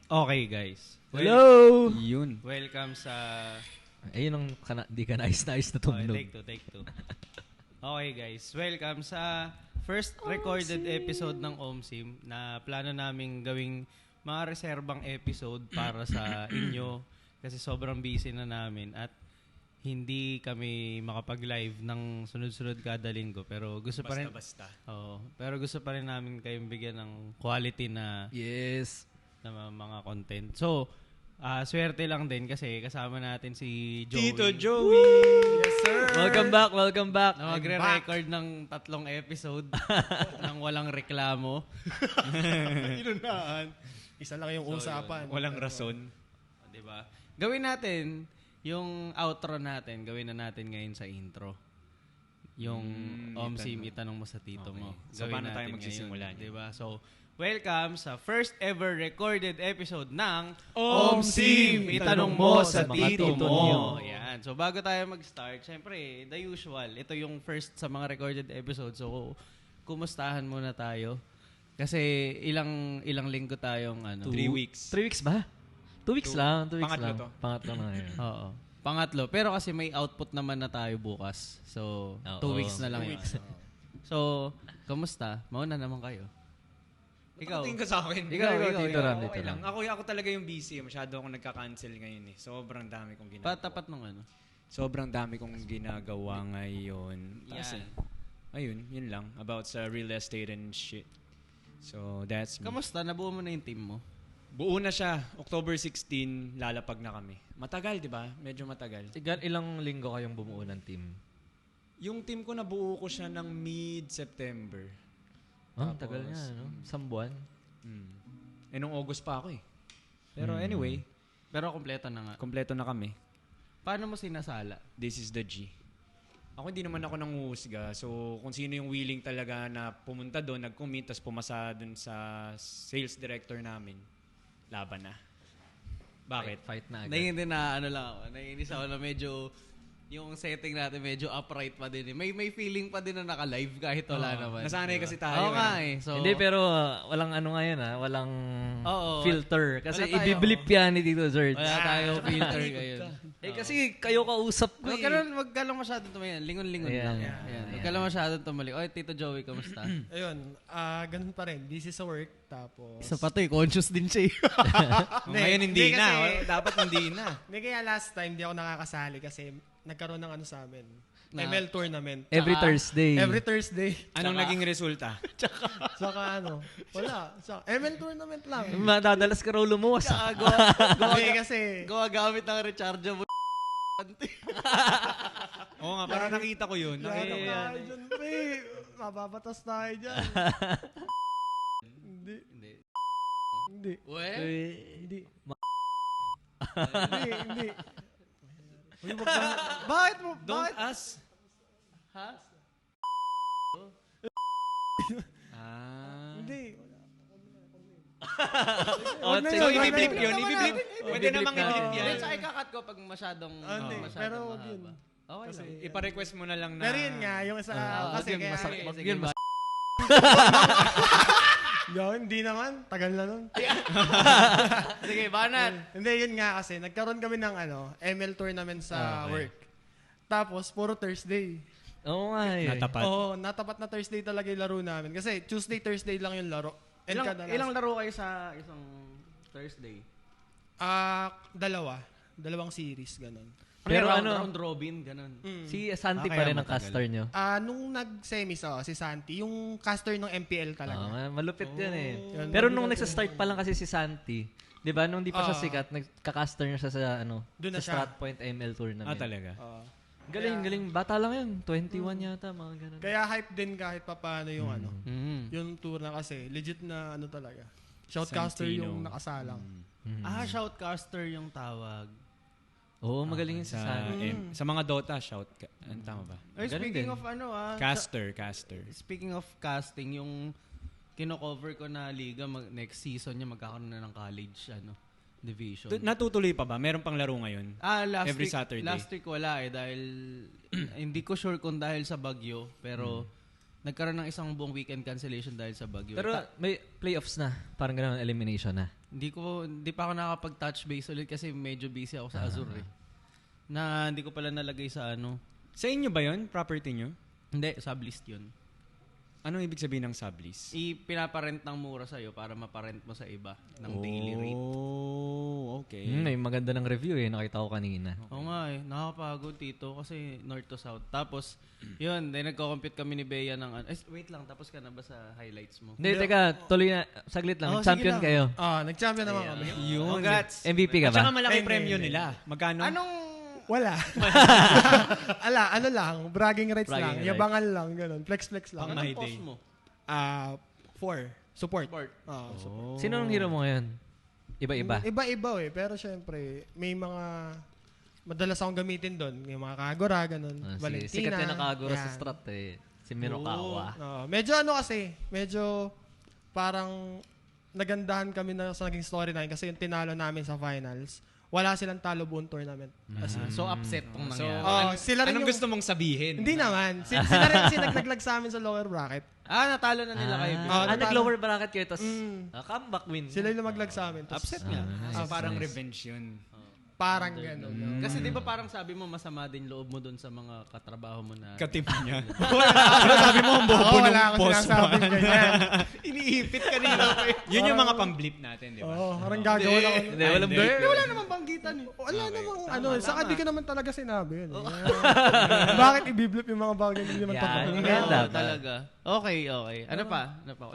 Okay, guys. Hello! Yun. Welcome sa... Ayun ang di ka nais na tunog. Take two. Okay, guys. Welcome sa first recorded episode ng OMSIM na plano naming gawing mga reserbang episode para sa inyo kasi sobrang busy na namin at hindi kami makapag-live ng sunod-sunod kada linggo pero gusto pa rin pero gusto pa rin namin kayong bigyan ng quality na na mga content. So, swerte lang din kasi kasama natin si Joey. Tito Joey! Yes, sir! Welcome back. Na magre-record ng 3 episode nang walang reklamo. Inunahan. Isa lang yung usapan. Walang rason. Diba? Gawin natin yung outro natin. Gawin na natin ngayon sa intro. Yung OMSIM, itanong mo sa tito mo. So, gawin paano tayo natin magsisimula ngayon, niya? diba? So, welcome sa first ever recorded episode ng OMSIM, Itanong mo sa tito tito mo. mo. Yan. So, bago tayo mag-start, syempre, the usual. Ito yung first sa mga recorded episode. So, kumustahan muna tayo. Kasi ilang linggo tayong 3 weeks. 3 weeks ba? 2 weeks lang. 2 weeks Pangatlo lang. to. Pangatlo na yun. Oo. Pangatlo. Pero kasi may output naman na tayo bukas. So, 2 weeks na lang yun. So, kumusta? Mauna naman kayo. Ikaw. Tingin ka sa akin. Ikaw, Tito Ram. Okay lang. Ako talaga yung busy. Masyado akong nagka-cancel ngayon eh. Sobrang dami kong ginagawa. Patapat nung ano? Sobrang dami kong ginagawa ngayon. Kasi, ayun, yun lang. About sa real estate and shit. So, that's me. Kamusta? Nabuo mo na yung team mo? Buo na siya. October 16, lalapag na kami. Matagal, di ba? Medyo matagal. Ilang linggo kayong bumuo ng team? Yung team ko, nabuo ko siya ng mid-September. Tagal niya, no? Isang buwan. Nung August pa ako eh. Pero anyway. Pero kompleto na nga. Kompleto na kami. Paano mo sinasala? This is the G. Ako hindi naman ako nanguhusga. So, kung sino yung willing talaga na pumunta doon, nag-commit, tapos pumasa doon sa sales director namin, laban na. Bakit? Fight na agad. Naiinis na naiinis ako na medyo yung setting natin medyo upright pa din eh. May feeling pa din na naka-live kahit wala naman. Nasanay diba? kasi tayo. Oo nga eh. So, Hindi, pero walang ngayon walang filter. Kasi Wala tayo. ibiblip yan ni Tito Zerd. wala tayo filter ngayon. Kasi kayo kausap ko Wag ka lang masyadong tumayan. Lingon-lingon Ayan. lang. Ayan. Wag ka lang masyadong tumalik. Oy, Tito Joey, kamusta? Ayun, ganun pa rin. Busy sa work, tapos... Isa pa to eh. Conscious din siya eh. Ngayon hindi na. kasi- Dapat hindi na. Hindi, kaya last time, di ako nakakasali kasi nagkaroon ng sa amin. Na- ML tournament. every Thursday. Every Thursday. Anong naging resulta? Saka wala. ML tournament lang. Madadalas ka raw lumuwas. Hindi kasi... Gawa-gamit ng rechargeable. Oo nga, para nakita ko yun. Nakita tayo dyan, pre. Mababatas tayo dyan. Hindi. Hindi. Hindi. Hindi. Uy, bakit mo? Don't Bakit? ask. Ha? Hindi. So, i-blip yun. I-blip. Pwede namang i-blip yan. Then, sa ikakat ko pag masyadong Hindi. Pero mahaba. yun. Okay Kasi, lang. Ipa-request mo na lang na... pero yun nga, yung isa, kasi yun, kaya... Sige, Hindi naman. Tagal na nun. Sige, banat. Hindi, yun nga kasi. Nagkaroon kami ng ML tournament sa work. Tapos, puro Thursday. Oo nga eh. Natapat. Oo, natapat na Thursday talaga yung laro namin. Kasi Tuesday, Thursday lang yung laro. And Ilang laro kayo sa isang Thursday? Dalawang series, ganun. Pero round robin, ganun. Si Santi Kaya pa rin ang matagal. caster nyo. Nung nag-semis si Santi, yung caster ng MPL talaga. Malupit yan eh. Yun, Pero mabilis nung yun. nagsa-start pa lang kasi si Santi, di ba? Nung di pa siya sikat, nagka-caster niya siya sa, Doon na sa siya. Strat Point ML Tournament. talaga. Galing. Bata lang yun. 21 yata, mga ganun. Kaya hype din kahit papaano yung Mm. yung tour na kasi. Legit na talaga. Shoutcaster Santino. yung nakasalang. Shoutcaster yung tawag. Oo, magaling yun si Sa, Santi. sa mga Dota, shout. Ano tama ba? Ay, Galing speaking din. of Caster. speaking of casting, yung kino-cover ko na liga, next season niya magkakaroon na ng college division. Natutuloy pa ba? Meron pang laro ngayon? Every Saturday. Last week wala dahil hindi ko sure kung dahil sa bagyo, pero nagkaroon ng isang buong weekend cancellation dahil sa bagyo. Pero may playoffs na. Parang gano'n, elimination na. Hindi pa ako nakapag-touch base ulit kasi medyo busy ako sa Azure eh. Na hindi ko pala nalagay sa ano. Sa inyo ba yun? Property nyo? Hindi, sublist yun. Anong ibig sabihin ng sublease? Pinaparent ng mura sa'yo para maparent mo sa iba ng daily rate. Oh, okay. May maganda ng review nakita ko kanina. Oo nga nakakapagod dito kasi north to south. Tapos, yun, nagko-compute kami ni Bea ng wait lang, tapos ka na ba sa highlights mo? Hindi, teka, tuloy na. Saglit lang. Oh, Champion sige kayo. Nag-champion naman kami. Yun. Congrats! MVP ka At saka ba? malaki Hindi, premyo hindi. nila. Magkano? Wala. Ano lang, bragging rights Bragging lang, rights. yabangan lang, ganun. Flex lang. Pang Anong my post day. mo? 4. Support. Support. Support. Sino ang hero mo ngayon? Iba-iba. Iba-iba pero syempre, may mga madalas akong gamitin doon. Yung mga Kagura, ganun. Valentina. Sikat yan ang Kagura sa yan. strat Si Mirokawa. Medyo medyo parang nagandahan kami na sa naging storyline kasi yung tinalo namin sa finals, wala silang talo buong tournament. So upset tong So, nangyari. sila rin anong yung- gusto mong sabihin? Hindi naman. Sila rin kasi naglaglag sa amin sa lower bracket. Natalo na nila kayo. natalo. Nag-lower bracket kayo, tapos comeback win. Sila yung lumaglag sa amin. Tas, Upset nga. So, parang revenge yun. parang ganun. Kasi di ba parang sabi mo masama din loob mo doon sa mga katrabaho mo na Katip niya. Pero sabi mo, ang bobo wala ng ako boss sinasabing man. ganyan. iniipit kanina. Yun yung mga pang-blip natin, di ba? Parang gagawa lang ako. Hindi, walang Hindi. break. Wala namang banggitan eh. Wala namang saka di ko naman talaga sinabi yun. Bakit i-biblip yung mga bagay na hindi naman Yan. totoo? Yan Oo, dapat. talaga. Okay. Ano pa?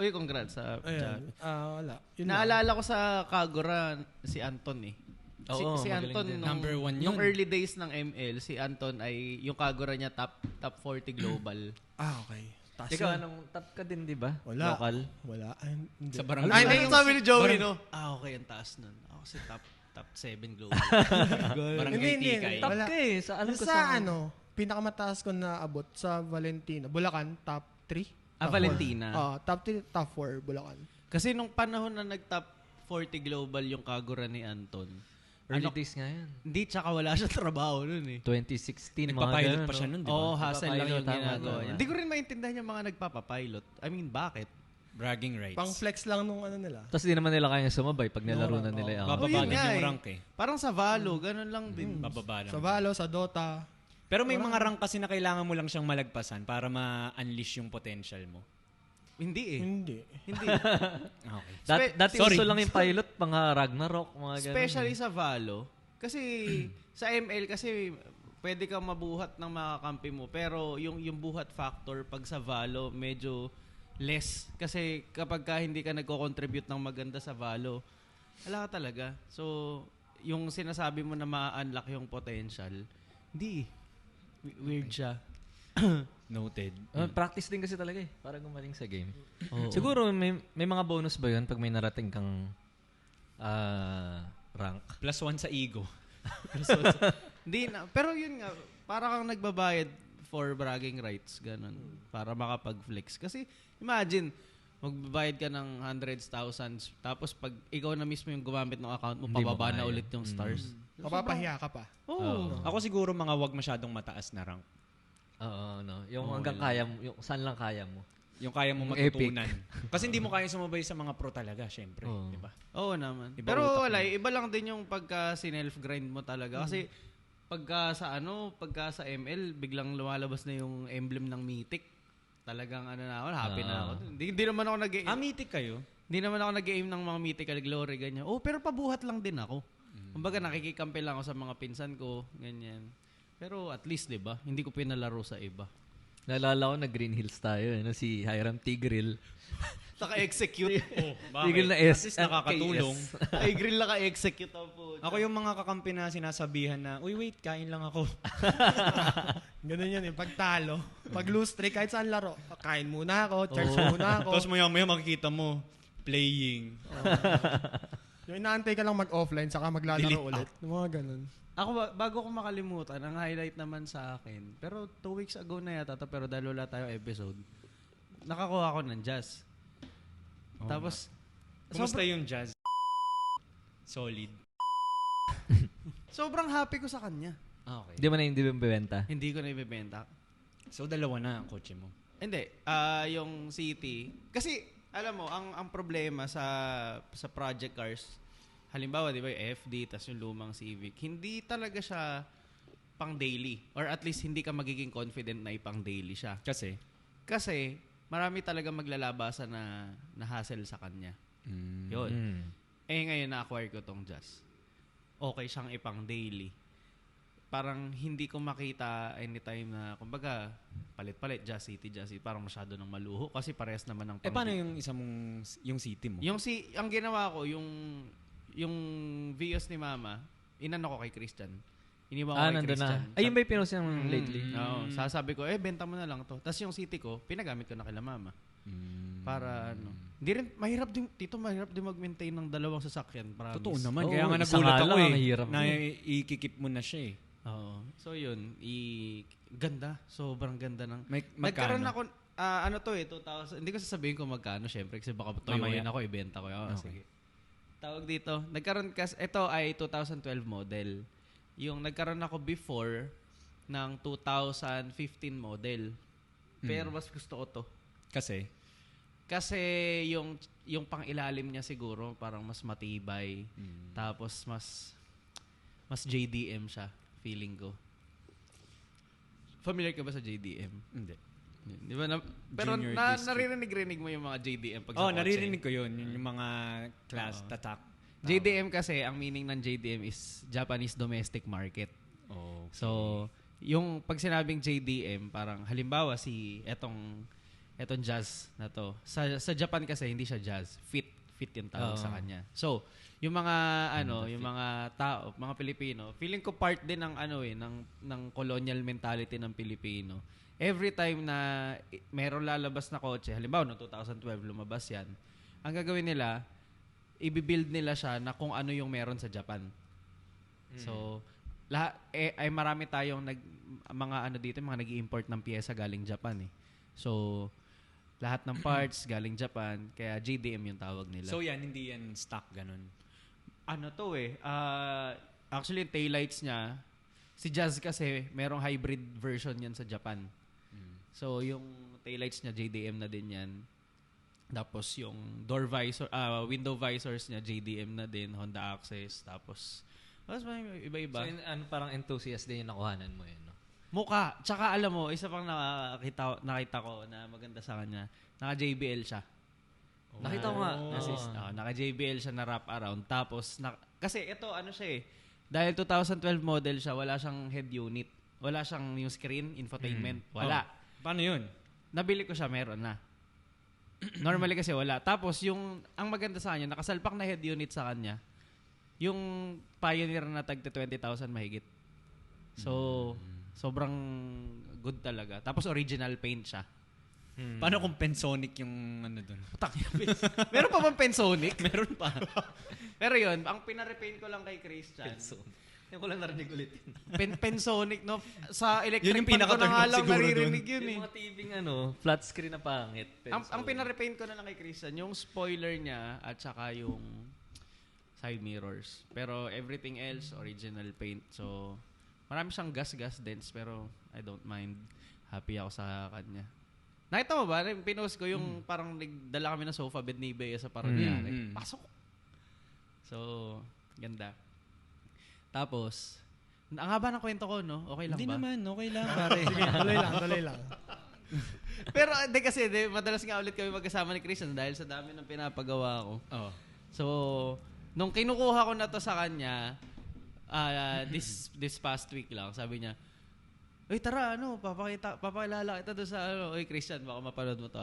Uy, congrats sa Ayan. Wala. Yun lang. Naalala ko sa Kagura si Anton eh. Oo, si magaling Anton din. Number one yun. nung early days ng ML, si Anton ay yung Kagura niya top 40 global. Okay. Taas Ikaw, yun. anong top ka din, di ba? Wala. Local. Wala. Ay, hindi. Sa barangay. Ay, hindi Ano yung sabi ni Joey, barang- no? Okay, ang taas nun. Ako si top 7 global. Barangay Hindi. Tikay. Top Wala. ka sa alam ko Sa pinakamataas ko na abot sa Valentina. Bulacan, top 3. Valentina. Top 3, top 4, Bulacan. Kasi nung panahon na nag-top 40 global yung Kagura ni Anton, Early days nga yan. hindi, tsaka wala siya trabaho nun eh. 2016, mga Nagpa-pilot ganun. pa siya nun, di Oo, ba? hassle lang yung Nagpapilot, ginagawa tama. niya. Hindi ko rin maintindihan yung mga nagpapapilot. I mean, bakit? Bragging rights. Pang flex lang nung ano nila. Tapos di naman nila kaya sumabay pag nilaro na nila yung Bababa yun din nga yung eh. rank eh. Parang sa Valo, ganun lang din. Bababa lang. Sa Valo, sa Dota. Pero may mga rank kasi na kailangan mo lang siyang malagpasan para ma-unleash yung potential mo. Hindi eh. Hindi. Hindi. Okay. Dati Sorry. uso lang yung pilot, mga Ragnarok, mga ganun. Especially sa Valo. Kasi sa ML kasi pwede kang mabuhat ng mga kampi mo. Pero yung buhat factor pag sa Valo medyo less. Kasi kapag ka hindi ka nagko-contribute ng maganda sa Valo, wala ka talaga. So, yung sinasabi mo na ma-unlock yung potential, hindi eh. Weird siya. Noted. Practice din kasi talaga para gumaling sa game. Oo. Siguro may mga bonus ba yun pag may narating kang rank? +1 sa ego. Hindi na. Pero yun nga, para kang nagbabayad for bragging rights, ganun. Para makapag-flex. Kasi imagine, magbabayad ka ng hundreds, thousands, tapos pag ikaw na mismo yung gumamit ng account mo, Hindi mo pababa na kaya. ulit yung stars. Mapapahiya ka pa. Oo. Ako siguro mga wag masyadong mataas na rank. Oo, no. Yung hanggang kaya mo, yung saan lang kaya mo. Yung kaya mo Yung epic. matutunan. Kasi hindi mo kaya sumabay sa mga pro talaga, syempre. Oo. Di ba? Oo naman. Iba Pero utak wala, iba lang din yung pagka sinelf-grind mo talaga. Kasi pagka sa ML, biglang lumalabas na yung emblem ng Mythic. Talagang na ako, happy na ako. Hindi naman ako nag-aim. Mythic kayo? Hindi naman ako nag-aim ng mga mythical glory, ganyan. Oh, pero pabuhat lang din ako. Kumbaga nakikikampi lang ako sa mga pinsan ko, ganyan. Pero at least, 'di ba? Hindi ko pinalaro sa iba. Naalala ko na Green Hills tayo, si Hiram Tigril. Naka-execute. Tigril na At S. least nakakatulong. Ay, grill naka-execute po. Ako yung mga kakampi na sinasabihan na, uy, wait, kain lang ako. Ganun yun eh. Pag talo, pag lose streak, kahit saan laro, kain muna ako, charge muna ako. Tapos maya makikita mo, playing. Yung inaantay ka lang mag-offline, saka maglalaro Delete ulit. Yung mga ganun. Ako, bago ko makalimutan, ang highlight naman sa akin, pero 2 weeks ago na yata to, pero dahil wala tayong episode, nakakuha ko ng jazz. Tapos, Kumusta yung jazz? Solid. sobrang happy ko sa kanya. Okay. Hindi mo na hindi mo bibenta. Hindi ko na ibebenta. So, 2 na ang kotse mo. Hindi, yung city. Kasi, alam mo, ang problema sa project cars, halimbawa, di ba, yung FD, tas yung lumang Civic, hindi talaga siya pang daily. Or at least, hindi ka magiging confident na ipang daily siya. Kasi, marami talaga maglalabasan na hassle sa kanya. Yun. Ngayon, na-acquire ko tong Jazz. Okay siyang ipang daily. Parang hindi ko makita anytime na, kumbaga, palit-palit, Jazz City, parang masyado nang maluho kasi parehas naman ng paano yung isa mong, yung city mo? Ang ginawa ko, yung Vios ni Mama, inano ko kay Christian. Iniwan ko kay nandun Christian. na. Ayun ba yung pinost niyang lately? Oo. Sasabi ko, benta mo na lang to. Tapos yung city ko, pinagamit ko na kila Mama. Para Hindi rin, mahirap din mag-maintain ng dalawang sasakyan. Promise. Totoo naman. Oo, Kaya nga isa nagulat nga ako lang, eh. mahirap Na ikikip mo na siya eh. Oo. So yun, ganda. Sobrang ganda ng... Magkano? Nagkaroon ako, 2000, hindi ko sasabihin kung magkano, syempre, kasi baka toyoin ako, ibenta ko. Okay. Sige. Tawag dito, ito ay 2012 model. Yung nagkaroon ako before ng 2015 model. Pero mas gusto ko to. Kasi yung pang-ilalim niya siguro, parang mas matibay. Tapos mas JDM siya. Feeling ko. Familiar ka ba sa JDM? Hindi. Di ba? Pero naririnig mo yung mga JDM pag sa kotse. Naririnig ko yun. Yung mga class, tatak. JDM kasi, ang meaning ng JDM is Japanese Domestic Market. Okay. So, yung pag sinabing JDM, parang halimbawa etong Jazz na to. Sa Japan kasi, hindi siya Jazz. Fit yung tawag sa kanya. So, yung mga yung mga tao, mga Pilipino, feeling ko part din ng ng colonial mentality ng Pilipino. Every time na meron lalabas na kotse, halimbawa no 2012 lumabas 'yan. Ang gagawin nila, i-build nila siya na kung ano yung meron sa Japan. So, ay marami tayong mga dito, mga nag-i-import ng piyesa galing Japan eh. So, lahat ng parts galing Japan, kaya JDM yung tawag nila. So yan, hindi yan stock ganun. Actually, yung taillights niya, si Jazz kasi, merong hybrid version yan sa Japan. So, yung taillights niya, JDM na din yan. Tapos, yung window visors niya, JDM na din, Honda Access. Tapos iba-iba. So, parang enthusiast din yung nakuhanan mo yun, no? Mukha. Tsaka, alam mo, isa pang nakita ko na maganda sa kanya, naka-JBL siya. Nakita ko nga. Naka-JBL siya na wrap around. Tapos, kasi ito, siya eh. Dahil 2012 model siya, wala siyang head unit. Wala siyang new screen, infotainment. Wala. Paano yun? Nabili ko siya, meron na. Normally kasi wala. Tapos, ang maganda sa kanya, nakasalpak na head unit sa kanya, yung Pioneer na tag 20,000 mahigit. So, sobrang good talaga. Tapos, original paint siya. Paano kung Pensonic yung doon? Meron pa bang Pensonic? Meron pa. Pero yun, ang pinarepaint ko lang kay Christian. Yung ko lang narinig ulit yun. Pensonic, no? Sa electric Yun yung fan ko na nga lang siguro naririnig yun eh. Yung mga TV flat screen na pangit. Ang pinarepaint ko na lang kay Christian, yung spoiler niya at saka yung side mirrors. Pero everything else, original paint. So, marami siyang gas dents pero I don't mind. Happy ako sa kanya. Nakita mo ba? Pinost ko yung parang nagdala kami ng sofa bed ni Bea sa Paranaque. Pasok. So, ganda. Tapos, ang haba ng kwento ko, no? Okay lang Hindi ba? naman, okay lang. Pare. Sige, tuloy lang. Pero kasi madalas nga ulit kami magkasama ni Christian dahil sa dami ng pinapagawa ko. Oh. So, nung kinukuha ko na to sa kanya, this past week lang, sabi niya, "Uy, tara, papakilala kita doon sa Uy, Christian, baka mapanood mo to."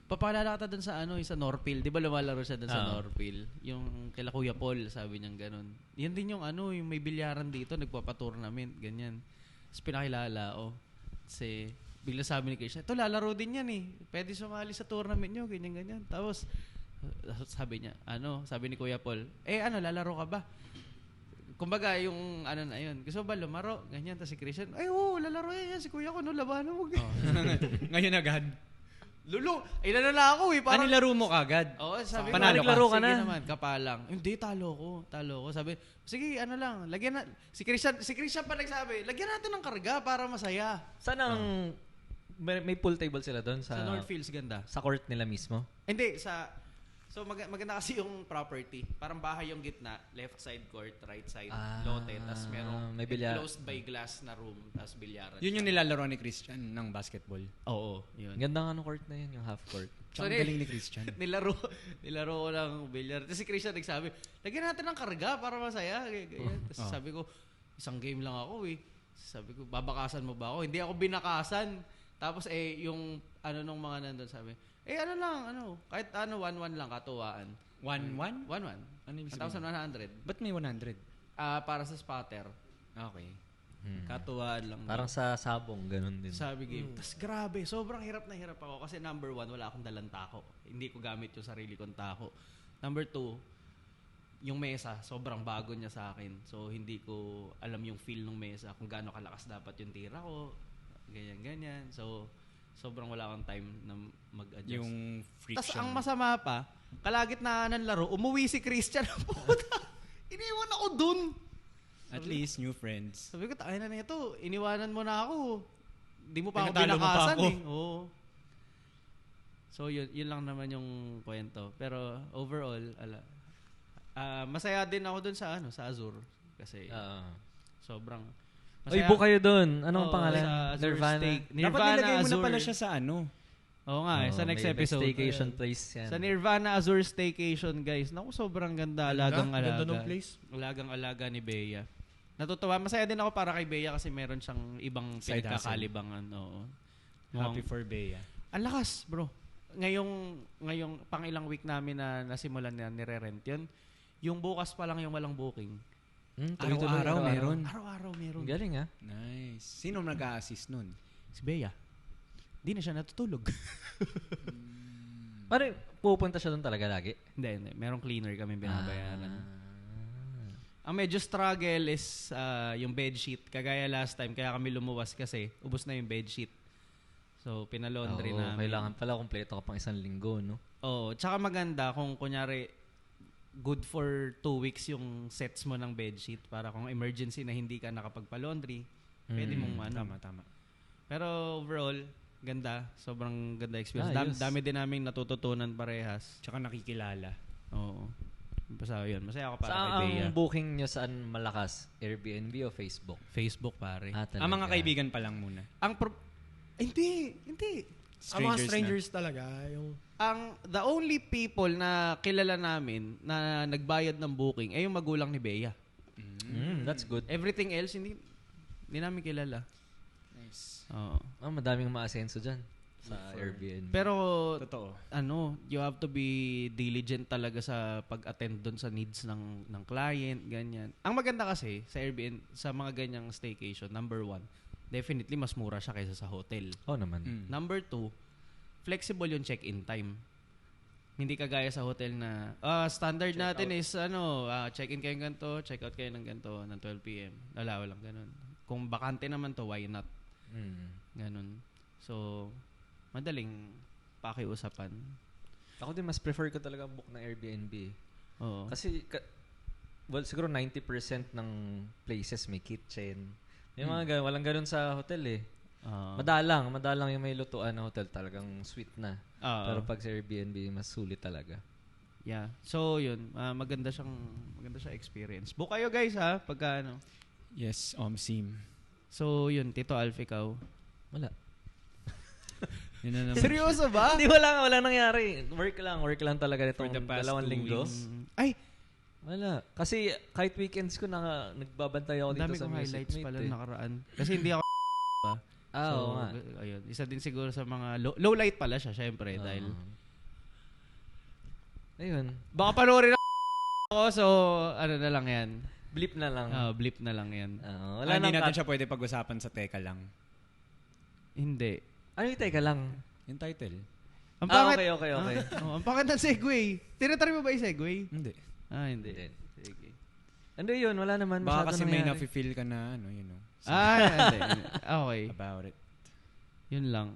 Papakilala kita doon sa sa Norpil. 'Di ba lumalaro siya doon sa Norpil? Yung kila Kuya Paul, sabi niya ganun. Yan din yung yung may bilyaran dito, nagpapa-tournament, ganyan. Tapos pinakilala, kasi bigla sabi ni Christian, "Ito, lalaro din yan eh. Pwede sumali sa tournament nyo, ganyan-ganyan." Tapos, sabi niya, sabi ni Kuya Paul, lalaro ka ba? Kumbaga, yung na yun. Gusto ba lumaro? Ganyan. Tapos si Christian, lalaro yan. Si kuya ko, labanan mo. Ngayon agad. Lulo, ilan na ako eh. Parang, laro mo kagad? Oo, sabi ko, Panalo ka? Naglaro ka sige na. naman, kapalang. Hindi, talo ko. Sabi, sige, lang, lagyan na. Si Christian pa nagsabi, lagyan natin ng karga para masaya. Saan ang may pool table sila doon Sa Northfields, ganda. sa court nila mismo. Hindi, So maganda kasi yung property. Parang bahay yung gitna, left side court, right side lote, tapos merong may bilyar. closed by glass na room, tapos bilyaran. Yun yung nilalaro ni Christian ng basketball. Oo, yun. Ganda nga ng court na yun, yung half court. Tsaka So, ang galing ni Christian. nilaro ko ng bilyar. Tapos si Christian nagsabi, lagyan natin ng karga para masaya. Ganyan. Tapos sabi ko, isang game lang ako eh. Sabi ko, babakasan mo ba ako? Hindi ako binakasan. Tapos yung nung mga nandun sabi, kahit 1-1 lang, katuwaan. 1-1? 1-1. Ano ibig sabihin? 1,100. Ba't may 100? Para sa spotter. Okay. Katuwaan lang. Parang sa sabong, ganun din. Sabi game. Tapos grabe, sobrang hirap na hirap ako. Kasi number 1, wala akong dalang tako. Hindi ko gamit yung sarili kong tako. Number 2, yung mesa, sobrang bago niya sa akin. So, hindi ko alam yung feel ng mesa, kung gaano kalakas dapat yung tira ko. Ganyan. So, sobrang wala akong time na mag-adjust. Yung friction. Tapos ang masama pa, kalagitnaan ng laro, umuwi si Christian. Puta, iniwan ako dun. At least, new friends. Sabi ko, tayo na ito. Iniwanan mo na ako. Hindi mo pa ako Pinatalo mo pa binakasan ako. eh. Oo. So, yun lang naman yung kwento. Pero overall, masaya din ako dun sa Azur. Kasi sobrang Uy, book kayo doon. Anong Oo, pangalan? sa Azur Nirvana. Steak. Dapat Nirvana nilagay mo na Azur. pala siya sa ano. Oo nga, sa next may episode. staycation place yan. Sa Nirvana Azur Staycation, guys. Naku, sobrang ganda. Ganda ng place. Alagang-alaga ni Bea. Natutuwa. Masaya din ako para kay Bea kasi meron siyang ibang Side pinagkakalibangan. Oo. Happy for Bea. Ang lakas, bro. Ngayong pang ilang week namin na nasimulan na nire-rent yun, yung bukas pa lang yung walang booking. Tuloy-tuloy, Araw-araw meron. Araw-araw meron. Galing Nice. Sino nag-a-assist nun? Si Bea. Di na siya natutulog. Parang pupunta siya doon talaga lagi. Hindi. Merong cleaner kami binabayaran. Ang medyo struggle is yung bedsheet. Kagaya last time, kaya kami lumuwas kasi ubos na yung bedsheet. So, pinalaundry namin. Kailangan pala kompleto ka pang 1 linggo, no? Oo. Tsaka maganda kung kunyari good for 2 weeks yung sets mo ng bedsheet para kung emergency na hindi ka nakapagpa-laundry, pwede mong Tama. Pero overall, ganda. Sobrang ganda experience. Ayos. Dami din naming natututunan parehas. Tsaka nakikilala. Oo. Basta yun. Masaya ako para Saan kay Bea. ang booking nyo saan malakas? Airbnb o Facebook? Facebook, pare. Talaga. Ang mga kaibigan pa lang muna. Hindi. Ang mga strangers talaga. The only people na kilala namin na nagbayad ng booking ay yung magulang ni Bea. That's good. Everything else, hindi namin kilala. Nice. Oo. Madaming umaasenso dyan sa Airbnb. Pero, Totoo. you have to be diligent talaga sa pag-attend doon sa needs ng client, ganyan. Ang maganda kasi sa Airbnb, sa mga ganyang staycation, number 1, definitely mas mura siya kaysa sa hotel. naman. Number 2, flexible yung check-in time. Hindi kagaya sa hotel na standard Check natin out. is check-in kayo ng ganito, check-out kayo ng ganito ng 12 p.m. Walang ganun. Kung bakante naman to, why not? Ganun. So, madaling pakiusapan. Ako din, mas prefer ko talaga book ng Airbnb. Oo. Kasi, siguro 90% ng places may kitchen. May mga walang ganun sa hotel eh. Madalang yung may lutuan na hotel, talagang sweet na. Pero pag sa Airbnb, mas sulit talaga. Yeah. So, yun. Maganda siyang experience. Book kayo guys ha, pagka ano. Yes, Sim. So, yun. Tito Alf, ikaw. Wala. Yun na naman. Seryoso ba? Hindi, wala nangyari. Work lang talaga For the nitong past 2 linggo. Ay, Wala. Kasi kahit weekends ko nagbabantay ako dito dami sa kong Music highlights Mate pala eh. nakaraan. Kasi hindi ako Oo nga. Ayun. Isa din siguro sa mga low light pala siya, syempre. Dahil Ayun. baka panoorin ako, so ano na lang yan. Blip na lang. Blip na lang yan. Wala Hindi nang natin siya pwede pag-usapan sa teka lang. Hindi. Ano yung teka lang? Yung title. Ang pangit. Okay. Ang pangit ng segue. Tinatry mo ba yung segue? Hindi. Hindi. Hindi. Sige. Ano yun? Wala naman Baka masyado kasi may nangyari. nafe-feel ka na hindi. Hindi. Okay. About it. Yun lang.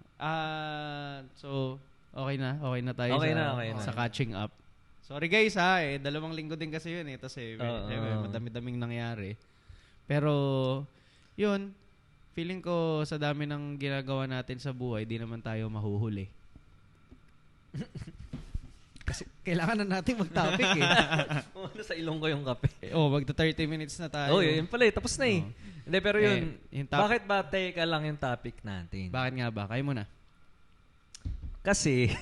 So, okay na. Okay na tayo Okay na. sa catching up. Sorry guys 2 linggo din kasi yun Tapos Oo. madami-daming nangyari. Pero, yun. feeling ko sa dami ng ginagawa natin sa buhay, di naman tayo mahuhuli. Kasi kailangan na natin mag-topic eh. Sa ilong ko yung kape. Magta 30 minutes na tayo. Yun pala eh. Tapos na eh. Hindi, pero yun, bakit ba teka lang yung topic natin? Bakit nga ba? Kayo muna. Kasi,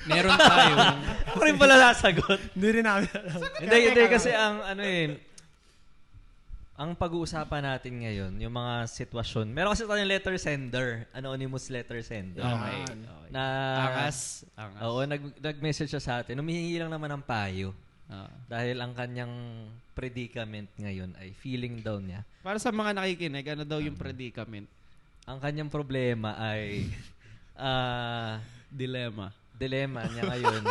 Meron tayo. ako rin pala nasagot. Hindi rin namin alam. Hindi, kasi ang pag-uusapan natin ngayon, yung mga sitwasyon. Meron kasi tayong letter sender. Anonymous letter sender. Okay. Na, Angas. Oo, nag-message siya sa atin. Humihingi lang naman ng payo. Dahil ang kanyang predicament ngayon ay feeling daw niya. Para sa mga nakikinig, ano daw yung predicament? Ang kanyang problema ay Dilemma niya ngayon.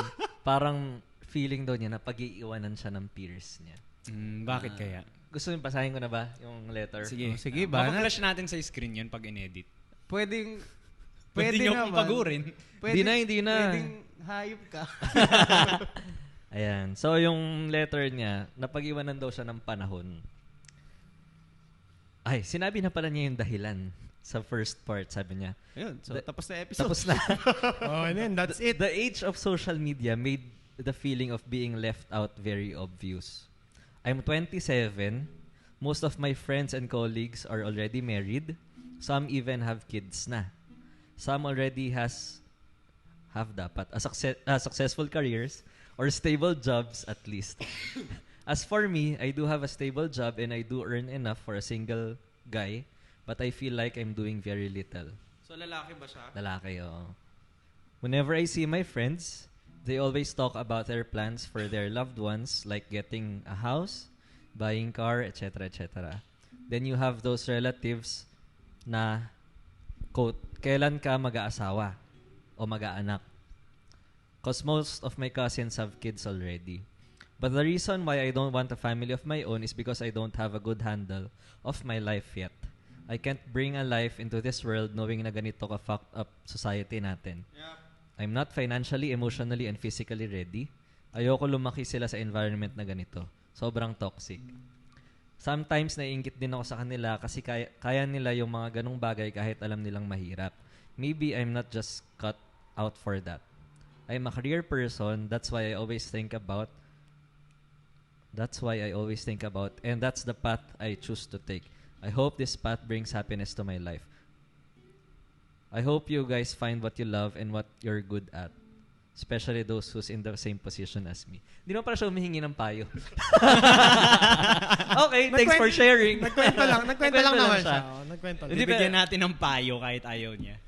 Parang feeling daw niya na pag-iiwanan siya ng peers niya. Bakit kaya? Gusto niyo basahin ko na ba yung letter? Sige ba? Mapag-flash natin sa screen yun pag in-edit. Pwede Pwede nyo naman. kong pagurin. Hindi na. Pwedeng hayop ka. Ayan. So, yung letter niya, napag-iwanan daw siya ng panahon. Ay, sinabi na pala niya yung dahilan sa first part, sabi niya. Ayun. So, tapos na episode. Tapos na. And then, that's it. The age of social media made the feeling of being left out very obvious. I'm 27. Most of my friends and colleagues are already married. Some even have kids na. Some already have successful careers or stable jobs at least. As for me, I do have a stable job and I do earn enough for a single guy, but I feel like I'm doing very little. So, lalaki ba siya? Lalaki, oo. Whenever I see my friends, they always talk about their plans for their loved ones, like getting a house, buying car, etc., etc. Then you have those relatives na, quote, kailan ka mag-aasawa o mag-aanak? Because most of my cousins have kids already. But the reason why I don't want a family of my own is because I don't have a good handle of my life yet. I can't bring a life into this world knowing na ganito ka fucked up society natin. Yep. I'm not financially, emotionally, and physically ready. Ayoko lumaki sila sa environment na ganito. Sobrang toxic. Sometimes naiingit din ako sa kanila kasi kaya nila yung mga ganong bagay kahit alam nilang mahirap. Maybe I'm not just cut out for that. I'm a career person, that's why I always think about, and that's the path I choose to take. I hope this path brings happiness to my life. I hope you guys find what you love and what you're good at. Especially those who's in the same position as me. Hindi naman pala siya humihingi ng payo. Okay, thanks for sharing. Nagkwento lang naman siya. Nagkwento lang. Bibigyan natin ng payo kahit ayaw niya.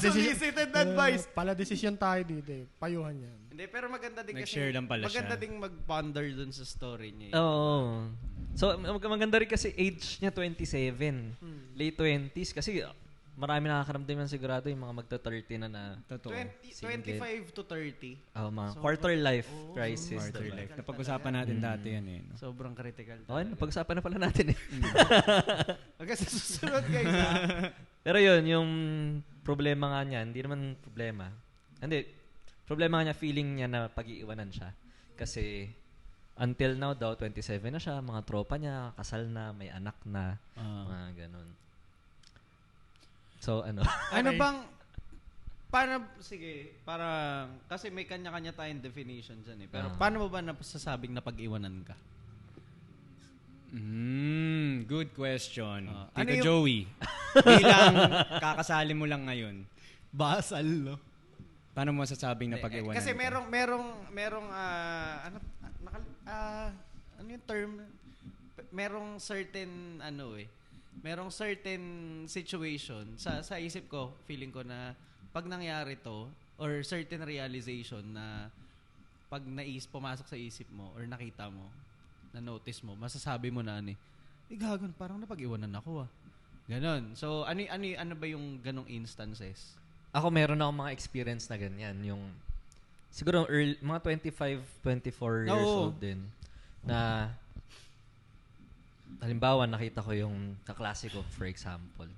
Solicited advice. Pala desisyon tayo dito eh. Payuhan yan. Hindi, pero maganda din kasi. Nag-share lang pala maganda siya. ding mag-ponder dun sa story niya. Oo. So, maganda rin kasi age niya 27. Late 20s. Kasi marami nakakaramdam yan sigurado yung mga magta-30 na Totoo. 25 to 30. mga quarter life crisis. Quarter life. Napag-usapan natin dati yan eh. No? Sobrang critical. Okay, napag-usapan na pala natin eh. Okay, sa susunod guys ha. Pero yun, yung problema nga niya, hindi naman problema. Hindi, problema nga niya, feeling niya na pag-iiwanan siya. Kasi until now daw, 27 na siya, mga tropa niya, kasal na, may anak na, mga ganun. So, ano? Ano bang, parang, kasi may kanya-kanya tayong definition dyan eh. Pero paano mo ba nasasabing na pag-iwanan ka? Good question. Ano Tito yung- Joey, bilang kakasali mo lang ngayon, Basal, no? paano mo masasabing na pag-iwanan Kasi ka? merong ano yung term? Merong certain merong certain situation sa isip ko, feeling ko na pag nangyari to or certain realization na pag pumasok sa isip mo or nakita mo, na notice mo, masasabi mo na gagon, parang napag-iwanan ako Ganon. So ano ba yung ganong instances? Ako meron akong mga experience na ganyan. Yung, siguro mga 25, 24 years old din. Na, halimbawa, nakita ko yung kaklase ko, for example.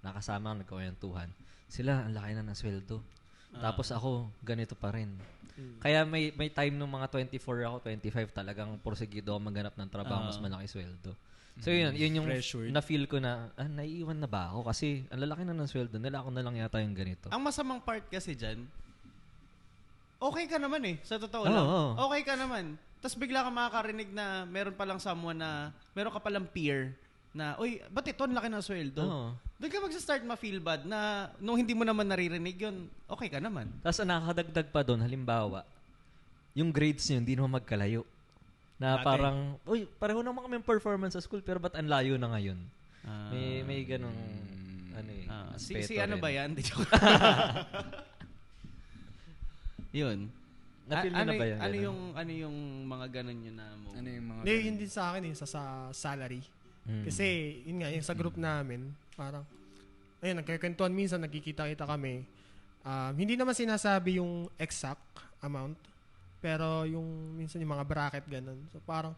Nakasama ako, nagkawayantuhan. Sila, ang laki na ng sweldo. Tapos ako, ganito pa rin. Kaya may time nung mga 24 ako, 25, talagang porsigido ako maghanap ng trabaho, mas malaki sweldo. So yun yung na-feel ko na, naiiwan na ba ako? Kasi ang lalaki na ng sweldo nila, ako na lang yata yung ganito. Ang masamang part kasi dyan, okay ka naman sa totoo lang. Okay ka naman. Tapos bigla ka makakarinig na meron palang someone na, meron ka palang peer na, uy, ba't ito ang laki ng sweldo? Doon ka magsa-start ma-feel bad na nung hindi mo naman naririnig yun, okay ka naman. Tapos nakakadagdag pa doon, halimbawa, yung grades nyo, hindi naman magkalayo. Na parang, uy, pareho naman kami yung performance sa school, pero ba't ang layo na ngayon? May ganong, si ano ba yan? Yun. Na-feel mo na ba yan? Ano yung mga ganun yun na mo? Ano yung mga Hindi sa akin sa salary. Kasi, yun nga, yung sa group namin, parang, ayun, nagkikwentuhan minsan, nagkikita-kita kami. Hindi naman sinasabi yung exact amount, pero yung, minsan yung mga bracket, ganun. So, parang,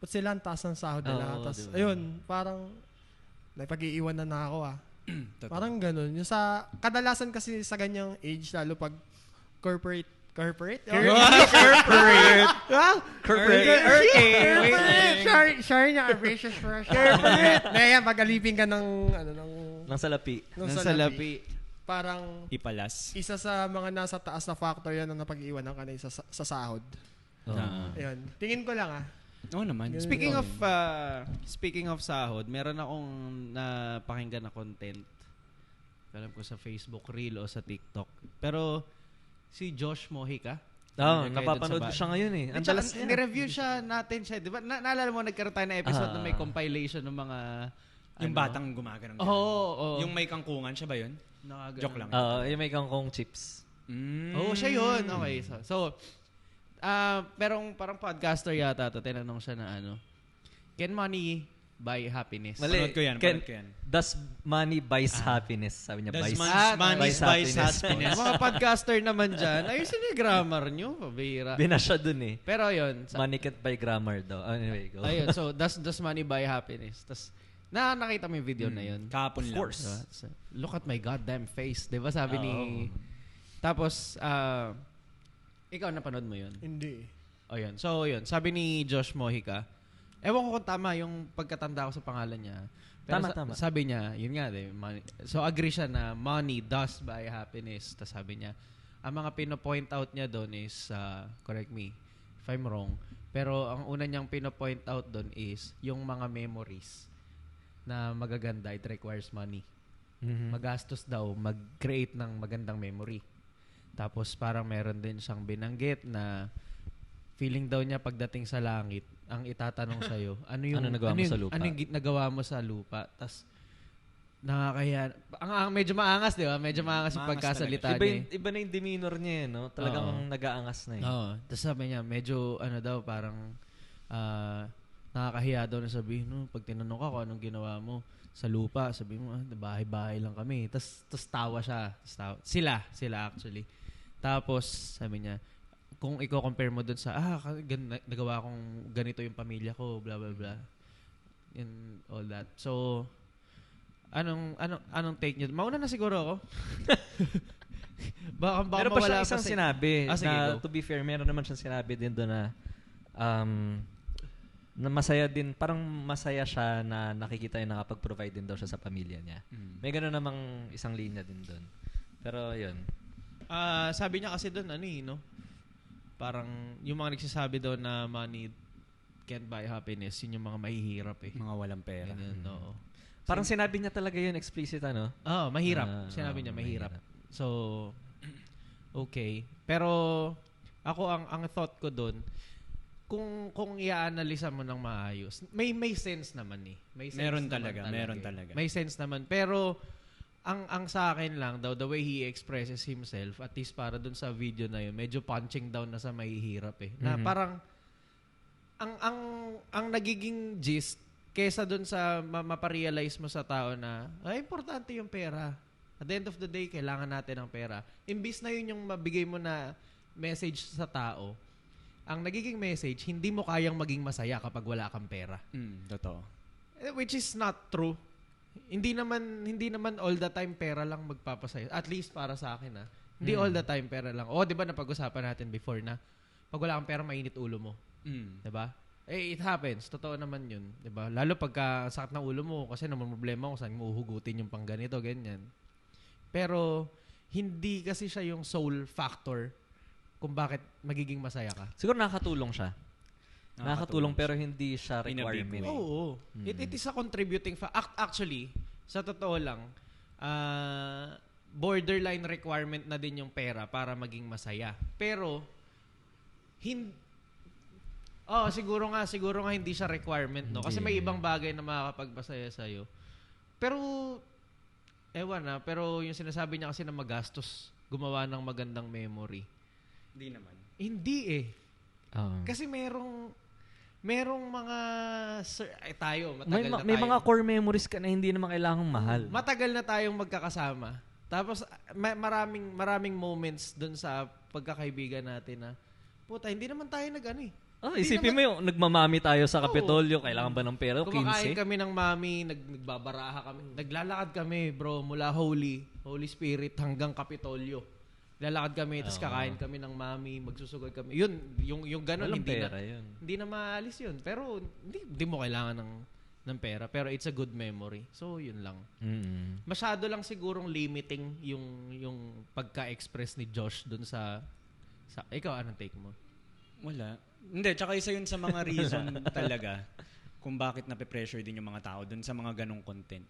ba't sila ang taas ng sahod nila? Tapos, ayun, parang, napag-iiwan na ako Parang ganun. Yung kadalasan kasi sa ganyang age, lalo pag corporate? Corporate? Sorry na, ambitious for us. Corporate! Ngayon, pag alipin ka ng salapi. Ng salapi. Parang, ipalas. Isa sa mga nasa taas na factor yan na napag-iwanan ka na sa sahod. Ayun. Tingin ko lang Oo naman. Speaking of sahod, meron akong napakinggan na content. Alam ko sa Facebook Reel o sa TikTok. Pero, si Josh Mojica. Napapanood ko siya ngayon Ang dalas niya. Ni-review natin siya. Di ba? Naalala mo, nagkaroon tayo ng episode na may compilation ng mga... Yung batang gumagano. Oo. Yung may kangkungan, siya ba yun? Joke lang. Yung may kangkong chips. Siya yun. Okay. So, parang podcaster yata to. Tinanong siya na can money buy happiness? Mali. Panood ko yan. Does money buys happiness? Sabi niya, Does buys money buys happiness? Mga podcaster naman dyan, ayusin yung grammar nyo. Pabira. Binasya dun Pero yun. Money can't buy grammar daw. Anyway, go. Ayun. So, does money buy happiness? Tas, nakita mo yung video na yun. Kahapon lang. Of course. Look at my goddamn face. Diba sabi ni... Tapos, ikaw napanood mo yun? Hindi. Yun. So, yun. Sabi ni Josh Mojica, ewan ko kung tama yung pagkatanda ko sa pangalan niya. Pero tama. Sabi niya, yun nga, money. So, agree siya na money does buy happiness. Tapos sabi niya, ang mga pino-point out niya doon is, correct me if I'm wrong, pero ang una niyang pino-point out doon is yung mga memories na magaganda, it requires money. Magastos daw mag-create ng magandang memory. Tapos parang meron din siyang binanggit na feeling daw niya pagdating sa langit, ang itatanong sa'yo, ano nagawa mo sa lupa? Ano yung nagawa mo sa lupa? Tapos, nakakaya, medyo maangas, di ba? Medyo maangas yung pagkasalita niya. Iba na yung demeanor niya, no? Talagang nag-aangas na Oo. Tapos sabi niya, medyo, daw, parang, nakakahiya daw na sabihin, pag tinanong ka kung anong ginawa mo sa lupa, sabi mo, bahay-bahay lang kami. Tapos tawa siya. Sila actually. Tapos, sabi niya, kung i-compare mo dun sa, nagawa kong ganito yung pamilya ko, blah, blah, blah. And all that. So, anong take nyo? Mauna na siguro ako. baka meron pa siyang isang sinabi na, go. To be fair, meron naman siyang sinabi din doon na na masaya din, parang masaya siya na nakikita niya nakapag-provide din daw siya sa pamilya niya. May gano'n namang isang linya din doon. Pero, yun. Sabi niya kasi doon, no? Parang, yung mga nagsasabi doon na money can't buy happiness, yun yung mga mahihirap Mga walang pera. Ganyan, oo. Parang sinabi niya talaga yun explicit, mahirap. Sinabi niya, mahirap. So, okay. Pero, ako, ang thought ko doon, kung i-analyze mo ng maayos, may sense naman May sense meron naman talaga. May sense naman. Pero, ang sa akin lang daw, the way he expresses himself, at least para dun sa video na yun, medyo punching down na sa mahihirap Na parang, ang nagiging gist, kesa dun sa maparealize mo sa tao na, importante yung pera. At the end of the day, kailangan natin ng pera. Imbis na yun yung mabigay mo na message sa tao, ang nagiging message, hindi mo kayang maging masaya kapag wala kang pera. Totoo. Which is not true. Hindi naman all the time pera lang magpapasaya. At least para sa akin Hindi all the time pera lang. Di ba napag-usapan natin before na pag wala kang pera, mainit ulo mo. Di ba? It happens. Totoo naman yun. Di ba? Lalo pagka sakit ng ulo mo kasi naman problema kung saan mo uhugutin yung pang ganito, ganyan. Pero hindi kasi siya yung sole factor kung bakit magiging masaya ka. Siguro nakakatulong siya. Nakakatulong pero hindi siya requirement. Oo. It is a contributing factor. Actually, sa totoo lang, borderline requirement na din yung pera para maging masaya. Pero, siguro nga hindi siya requirement, no? Kasi may ibang bagay na makakapagpasaya sa'yo. Pero, pero yung sinasabi niya kasi na magastos gumawa ng magandang memory. Hindi naman. Hindi Kasi merong mga tayo, matagal na tayo. May mga core memories ka na hindi naman kailangang mahal. Matagal na tayong magkakasama. Tapos maraming moments doon sa pagkakaibigan natin na puta, hindi naman tayo Isipin mo yung nagmamami tayo sa Kapitolyo, kailangan ba ng pera? 15? Kumakain kami ng mami, nagbabaraha kami. Naglalakad kami, bro, mula Holy Spirit hanggang Kapitolyo. Lalakad kami, tapos kakain kami ng mami, magsusugod kami. Yun, yung ganun, hindi na maalis yun. Pero hindi mo kailangan ng pera. Pero it's a good memory. So, yun lang. Mm-hmm. Masyado lang sigurong limiting yung pagka-express ni Josh dun sa ikaw, anong take mo? Wala. Hindi, tsaka isa yun sa mga reason talaga kung bakit nape-pressure din yung mga tao dun sa mga ganong content.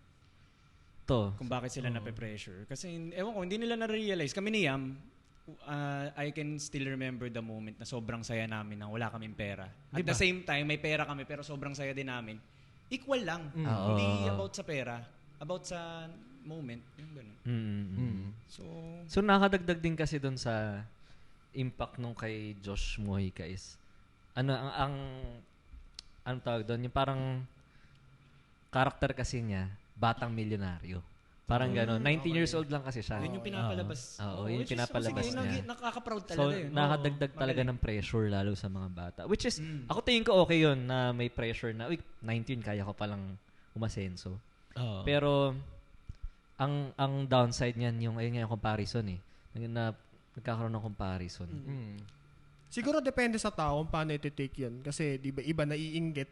Kung bakit sila nape-pressure. Kasi, ewan ko, hindi nila na-realize. Kami ni Yam, I can still remember the moment na sobrang saya namin na wala kaming pera. At the same time, may pera kami pero sobrang saya din namin. Equal lang. Hindi about sa pera. About sa moment. Yung ganun. So, nakakadagdag din kasi dun sa impact nung kay Josh Mojica is ang tawag doon, yung parang karakter kasi niya, batang milyonaryo. Parang gano'n. 19 years old lang kasi siya. Yun yung pinapalabas. Yun yung pinapalabas niya. Nakaka-proud talaga yun. Nakadagdag talaga ng pressure lalo sa mga bata. Which is, ako tingin ko okay yun na may pressure na, 19, kaya ko palang umasenso. Pero, ang downside niyan, yung comparison eh. Nagkakaroon ng comparison. Siguro depende sa tao kung paano iti-take yun. Kasi di ba iba naiinggit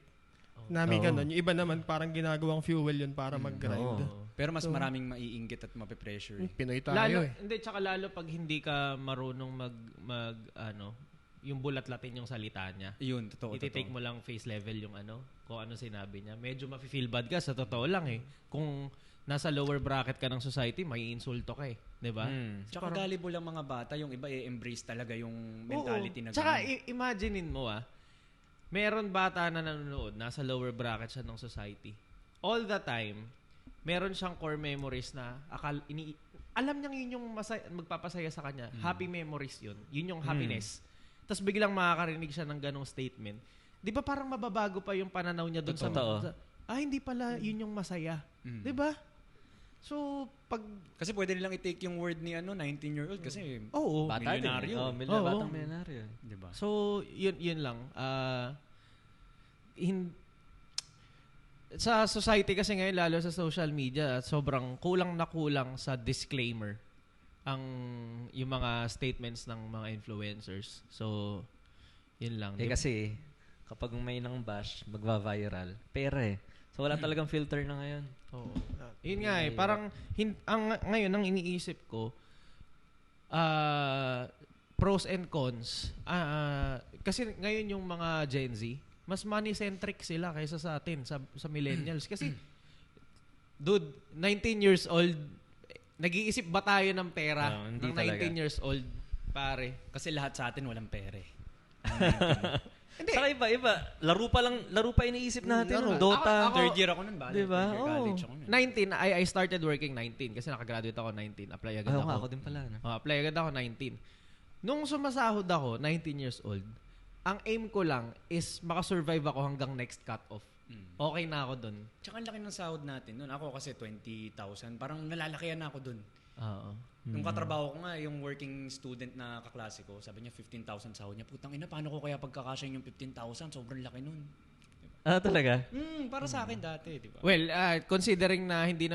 na may ganun. Yung iba naman parang ginagawang fuel yun para mag-grind. Pero mas maraming maiinggit at mape-pressure. Pinoy tayo Tsaka lalo pag hindi ka marunong yung bulat-latin yung salita niya. Yun, totoo. Iti-take mo lang face level yung kung ano sinabi niya. Medyo mafe-feel bad ka, sa totoo lang Kung nasa lower bracket ka ng society, may insulto ka Diba? Tsaka gullible lang mga bata, yung iba i-embrace talaga yung mentality na Tsaka imaginein mo meron bata na nanonood, nasa lower bracket siya ng society. All the time, meron siyang core memories na alam niyang yun yung magpapasaya sa kanya. Happy memories yun. Yun yung happiness. Tapos biglang makakarinig siya ng ganong statement. Di ba parang mababago pa yung pananaw niya doon sa hindi pala yun yung masaya. Di ba? So, kasi pwede nilang i-take yung word ni 19-year-old kasi milyonaryo. Batang milyonaryo. Diba? So, yun lang. Sa society kasi ngayon, lalo sa social media, sobrang kulang na kulang sa disclaimer yung mga statements ng mga influencers. So, yun lang. Kasi, kapag may nang bash, magva-viral, pera So, wala talagang filter na ngayon. Oo. Yun nga parang ngayon ang iniisip ko pros and cons. Kasi ngayon yung mga Gen Z, mas money-centric sila kaysa sa atin, sa millennials. Kasi, dude, 19 years old, nag-iisip ba tayo ng pera ng 19 years old, pare? Kasi lahat sa atin walang pera Hindi. Saka iba. Laro pa iniisip natin. Dota. Third year ako nun ba? Diba? College ako nun. 19, I started working 19 kasi nakagraduate ako 19. Apply agad ako. Ako din pala. Apply agad ako 19. Nung sumasahod ako, 19 years old, ang aim ko lang is makasurvive ako hanggang next cut-off. Okay na ako dun. Tsaka ang laki ng sahod natin nun. Ako kasi 20,000. Parang nalalakihan na ako dun. Nung katrabaho ko nga, yung working student na kaklase ko, sabi niya 15,000 sahod niya. Putang ina, paano ko kaya pagkakasya yung 15,000? Sobrang laki nun. Talaga? Para sa akin dati, di ba? Well, considering na hindi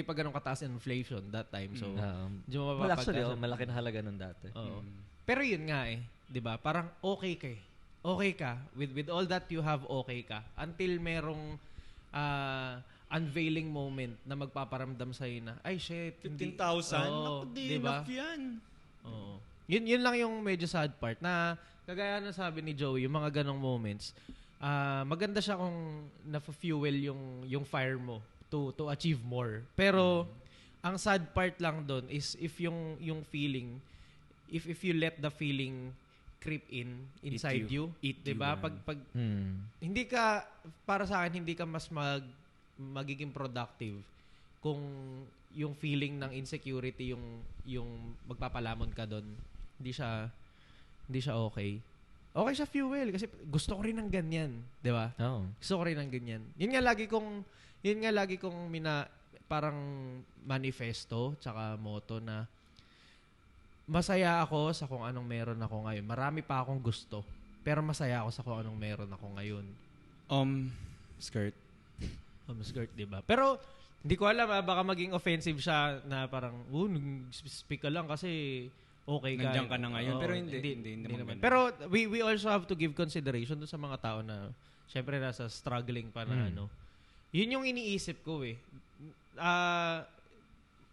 pa ganun kataas inflation that time. So, di mo Well, actually, malaki na halaga nun dati. Oo. Pero yun nga di ba? Parang okay ka eh. Okay ka. With all that you have, okay ka. Until merong unveiling moment na magpaparamdam sa'yo na, ay shit. 15,000? Naku, di diba? enough yan. Oo. Yun lang yung medyo sad part na kagaya na sabi ni Joey, yung mga ganong moments, maganda siya kung na-fuel yung fire mo to achieve more. Pero ang sad part lang doon is if yung feeling, if you let the feeling creep inside you, 'di ba? Pag hindi ka, para sa akin, hindi ka mas magiging productive kung yung feeling ng insecurity yung magpapalamon ka doon. Hindi siya okay. Okay siya fuel kasi gusto ko rin ng ganyan, 'di ba? Oh. Gusto ko rin ng ganyan. Yun nga lagi kong parang manifesto tsaka motto na masaya ako sa kung anong meron ako ngayon. Marami pa akong gusto, pero masaya ako sa kung anong meron ako ngayon. Skirt. Skirt, 'di ba? Pero hindi ko alam, baka maging offensive siya na parang, speak ka lang kasi okay ka. Nandiyan ka na ngayon. Pero hindi naman. Pero we also have to give consideration dun sa mga tao na syempre nasa struggling pa na Yun yung iniisip ko eh.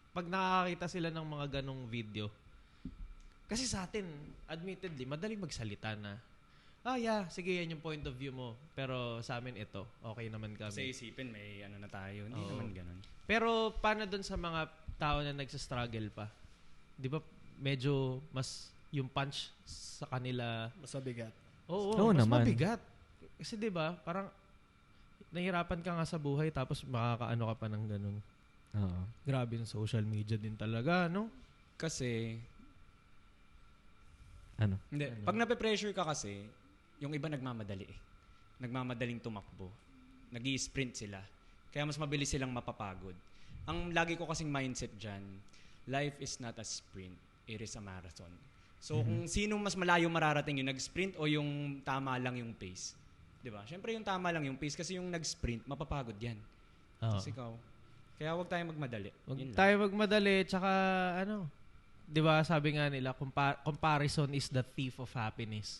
Pag nakakita sila ng mga ganong video, kasi sa atin, admittedly, madaling magsalita na, sige, yan yung point of view mo. Pero sa amin ito, okay naman kami. Kasi isipin, may ano na tayo. Hindi naman ganun. Pero paano dun sa mga tao na nagsastruggle pa? Di ba medyo mas yung punch sa kanila Mas mabigat. Oo, mas naman. Mabigat. Kasi 'di ba, parang nahirapan ka nga sa buhay tapos makakaano ka pa ng ganun. Oo. Grabe yung social media din talaga, no? Kasi Hindi. Pag nape-pressure ka kasi, yung iba nagmamadali eh. Nagmamadaling tumakbo. Nag-i-sprint sila. Kaya mas mabilis silang mapapagod. Ang lagi ko kasing mindset dyan, life is not a sprint. It is a marathon. So, kung sino mas malayo mararating, yung nag-sprint o yung tama lang yung pace. Diba? Siyempre yung tama lang yung pace kasi yung nag-sprint, mapapagod yan. Kasi ikaw. Kaya huwag tayong magmadali. Huwag tayo magmadali. Tsaka, di ba sabi nga nila, comparison is the thief of happiness.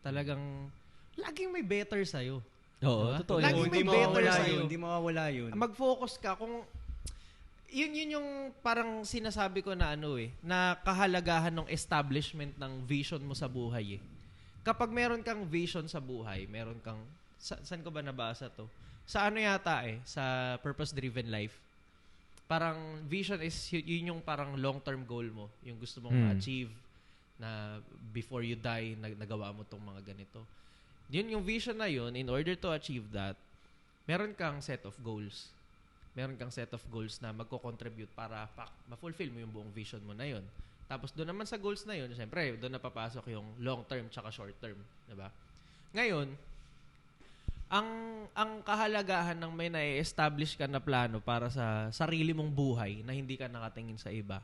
Talagang, laging may better sa'yo. Oo, diba? totoo. Laging may better sa'yo. Hindi mawawala yun. Mag-focus ka kung yun yung parang sinasabi ko na na kahalagahan ng establishment ng vision mo sa buhay eh. Kapag meron kang vision sa buhay, meron kang, saan ko ba nabasa to? Sa yata sa purpose-driven life. Parang vision is yun yung parang long-term goal mo, yung gusto mong ma-achieve na before you die, nagawa mo tong mga ganito. Yun yung vision na yun, in order to achieve that, meron kang set of goals. Meron kang set of goals na magko-contribute para ma-fulfill mo yung buong vision mo na yun. Tapos doon naman sa goals na yun, siyempre, doon napapasok yung long-term tsaka short-term. Diba? Ngayon, ang kahalagahan ng may na-establish ka na plano para sa sarili mong buhay na hindi ka nakatingin sa iba,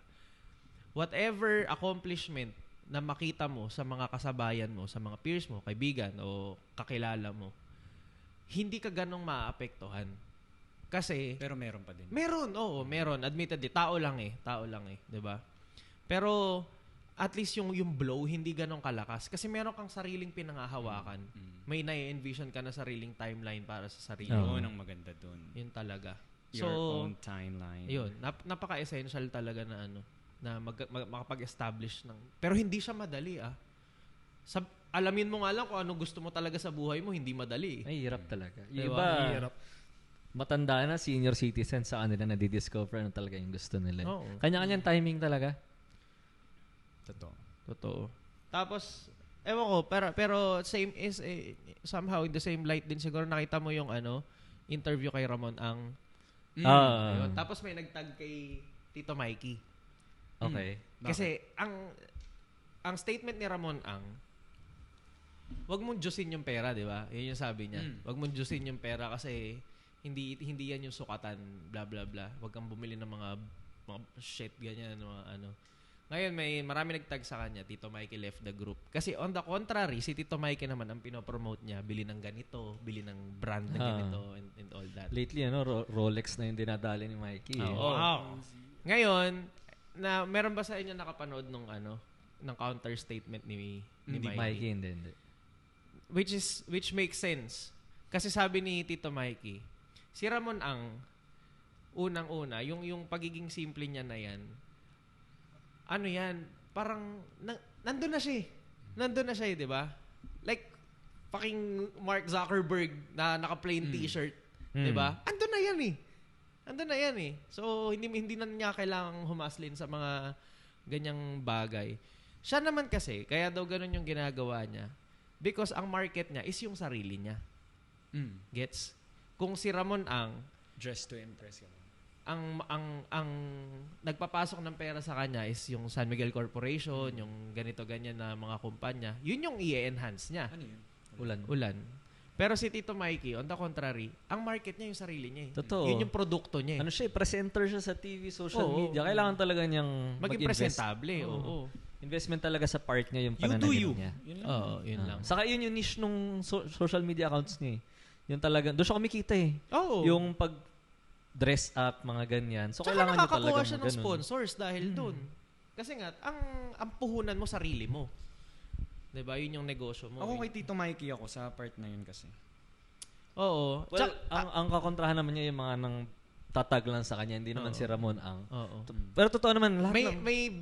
whatever accomplishment na makita mo sa mga kasabayan mo, sa mga peers mo, kaibigan o kakilala mo, hindi ka ganong maapektuhan. Kasi pero meron pa din. Meron, oo, meron. Admittedly, tao lang eh, 'di ba? Pero at least yung blow hindi ganong kalakas kasi meron kang sariling pinangahawakan. May na-envision ka na sariling timeline para sa sarili mo. Yun ang maganda doon. Yun talaga. Your own timeline. Yun, napaka-essential talaga na na makapag-establish ng. Pero hindi siya madali alamin mo nga lang kung ano gusto mo talaga sa buhay mo, hindi madali. Ay, hirap talaga. Diba? Iba, hirap. Matanda na, senior citizen, sa kanila na di-discover ano talaga yung gusto nila. Oo. Kanya-kanyang timing talaga. Totoo. Tapos, ewan ko, pero same is, somehow in the same light din siguro nakita mo yung interview kay Ramon Ang. Ayun. Tapos may nagtag kay Tito Mikey. Okay. Kasi, ang statement ni Ramon Ang, wag mong jusin yung pera, di ba? Yun yung sabi niya. Wag mong jusin yung pera kasi hindi yan yung sukatan, blah blah blah. Wag kang bumili ng mga shit ganyan, mga Ngayon marami nagtag sa kanya, Tito Mikey left the group. Kasi on the contrary, si Tito Mikey naman ang pinopromote niya, bili ng ganito, bili ng brand na ganito and all that. Lately, Rolex na yung dinadali ni Mikey. Wow. Ngayon, meron ba sa inyo nakapanood ng counter statement ni Mikey? Hindi. Which makes sense. Kasi sabi ni Tito Mikey, si Ramon ang unang-una, yung pagiging simple niya na yan, parang nandun na siya. Nandun na siya, di ba? Like, fucking Mark Zuckerberg na naka-plain t-shirt, di ba? Andun na yan eh. So, hindi na niya kailangang humaslin sa mga ganyang bagay. Siya naman kasi, kaya daw ganun yung ginagawa niya, because ang market niya is yung sarili niya. Gets? Kung si Ramon ang dress to impress yun. Ang nagpapasok ng pera sa kanya is yung San Miguel Corporation, yung ganito-ganyan na mga kumpanya. Yun yung i-enhance niya. Ano yun? Ulan. Pero si Tito Mikey, on the contrary, ang market niya yung sarili niya. Totoo. Yun yung produkto niya. Presenter siya sa TV, social media. Kailangan talaga niyang maging presentable. Oo. Investment talaga sa part niya yung pananaginip niya. Yun lang. Saka yun yung niche nung social media accounts niya. Yung talaga, doon siya kumikita eh. Oo. Yung pag dress up, mga ganyan. So, tsaka kailangan niya talaga nakakakuha siya ng sponsors dahil doon. Kasi nga, ang puhunan mo, sarili mo. Diba? Yun yung negosyo mo. Ako kay Tito Mikey ako sa part na yun kasi. Oo. Well, ang kakontrahan naman niya yung mga nang tatag lang sa kanya. Hindi naman si Ramon ang. Oo. Pero totoo naman,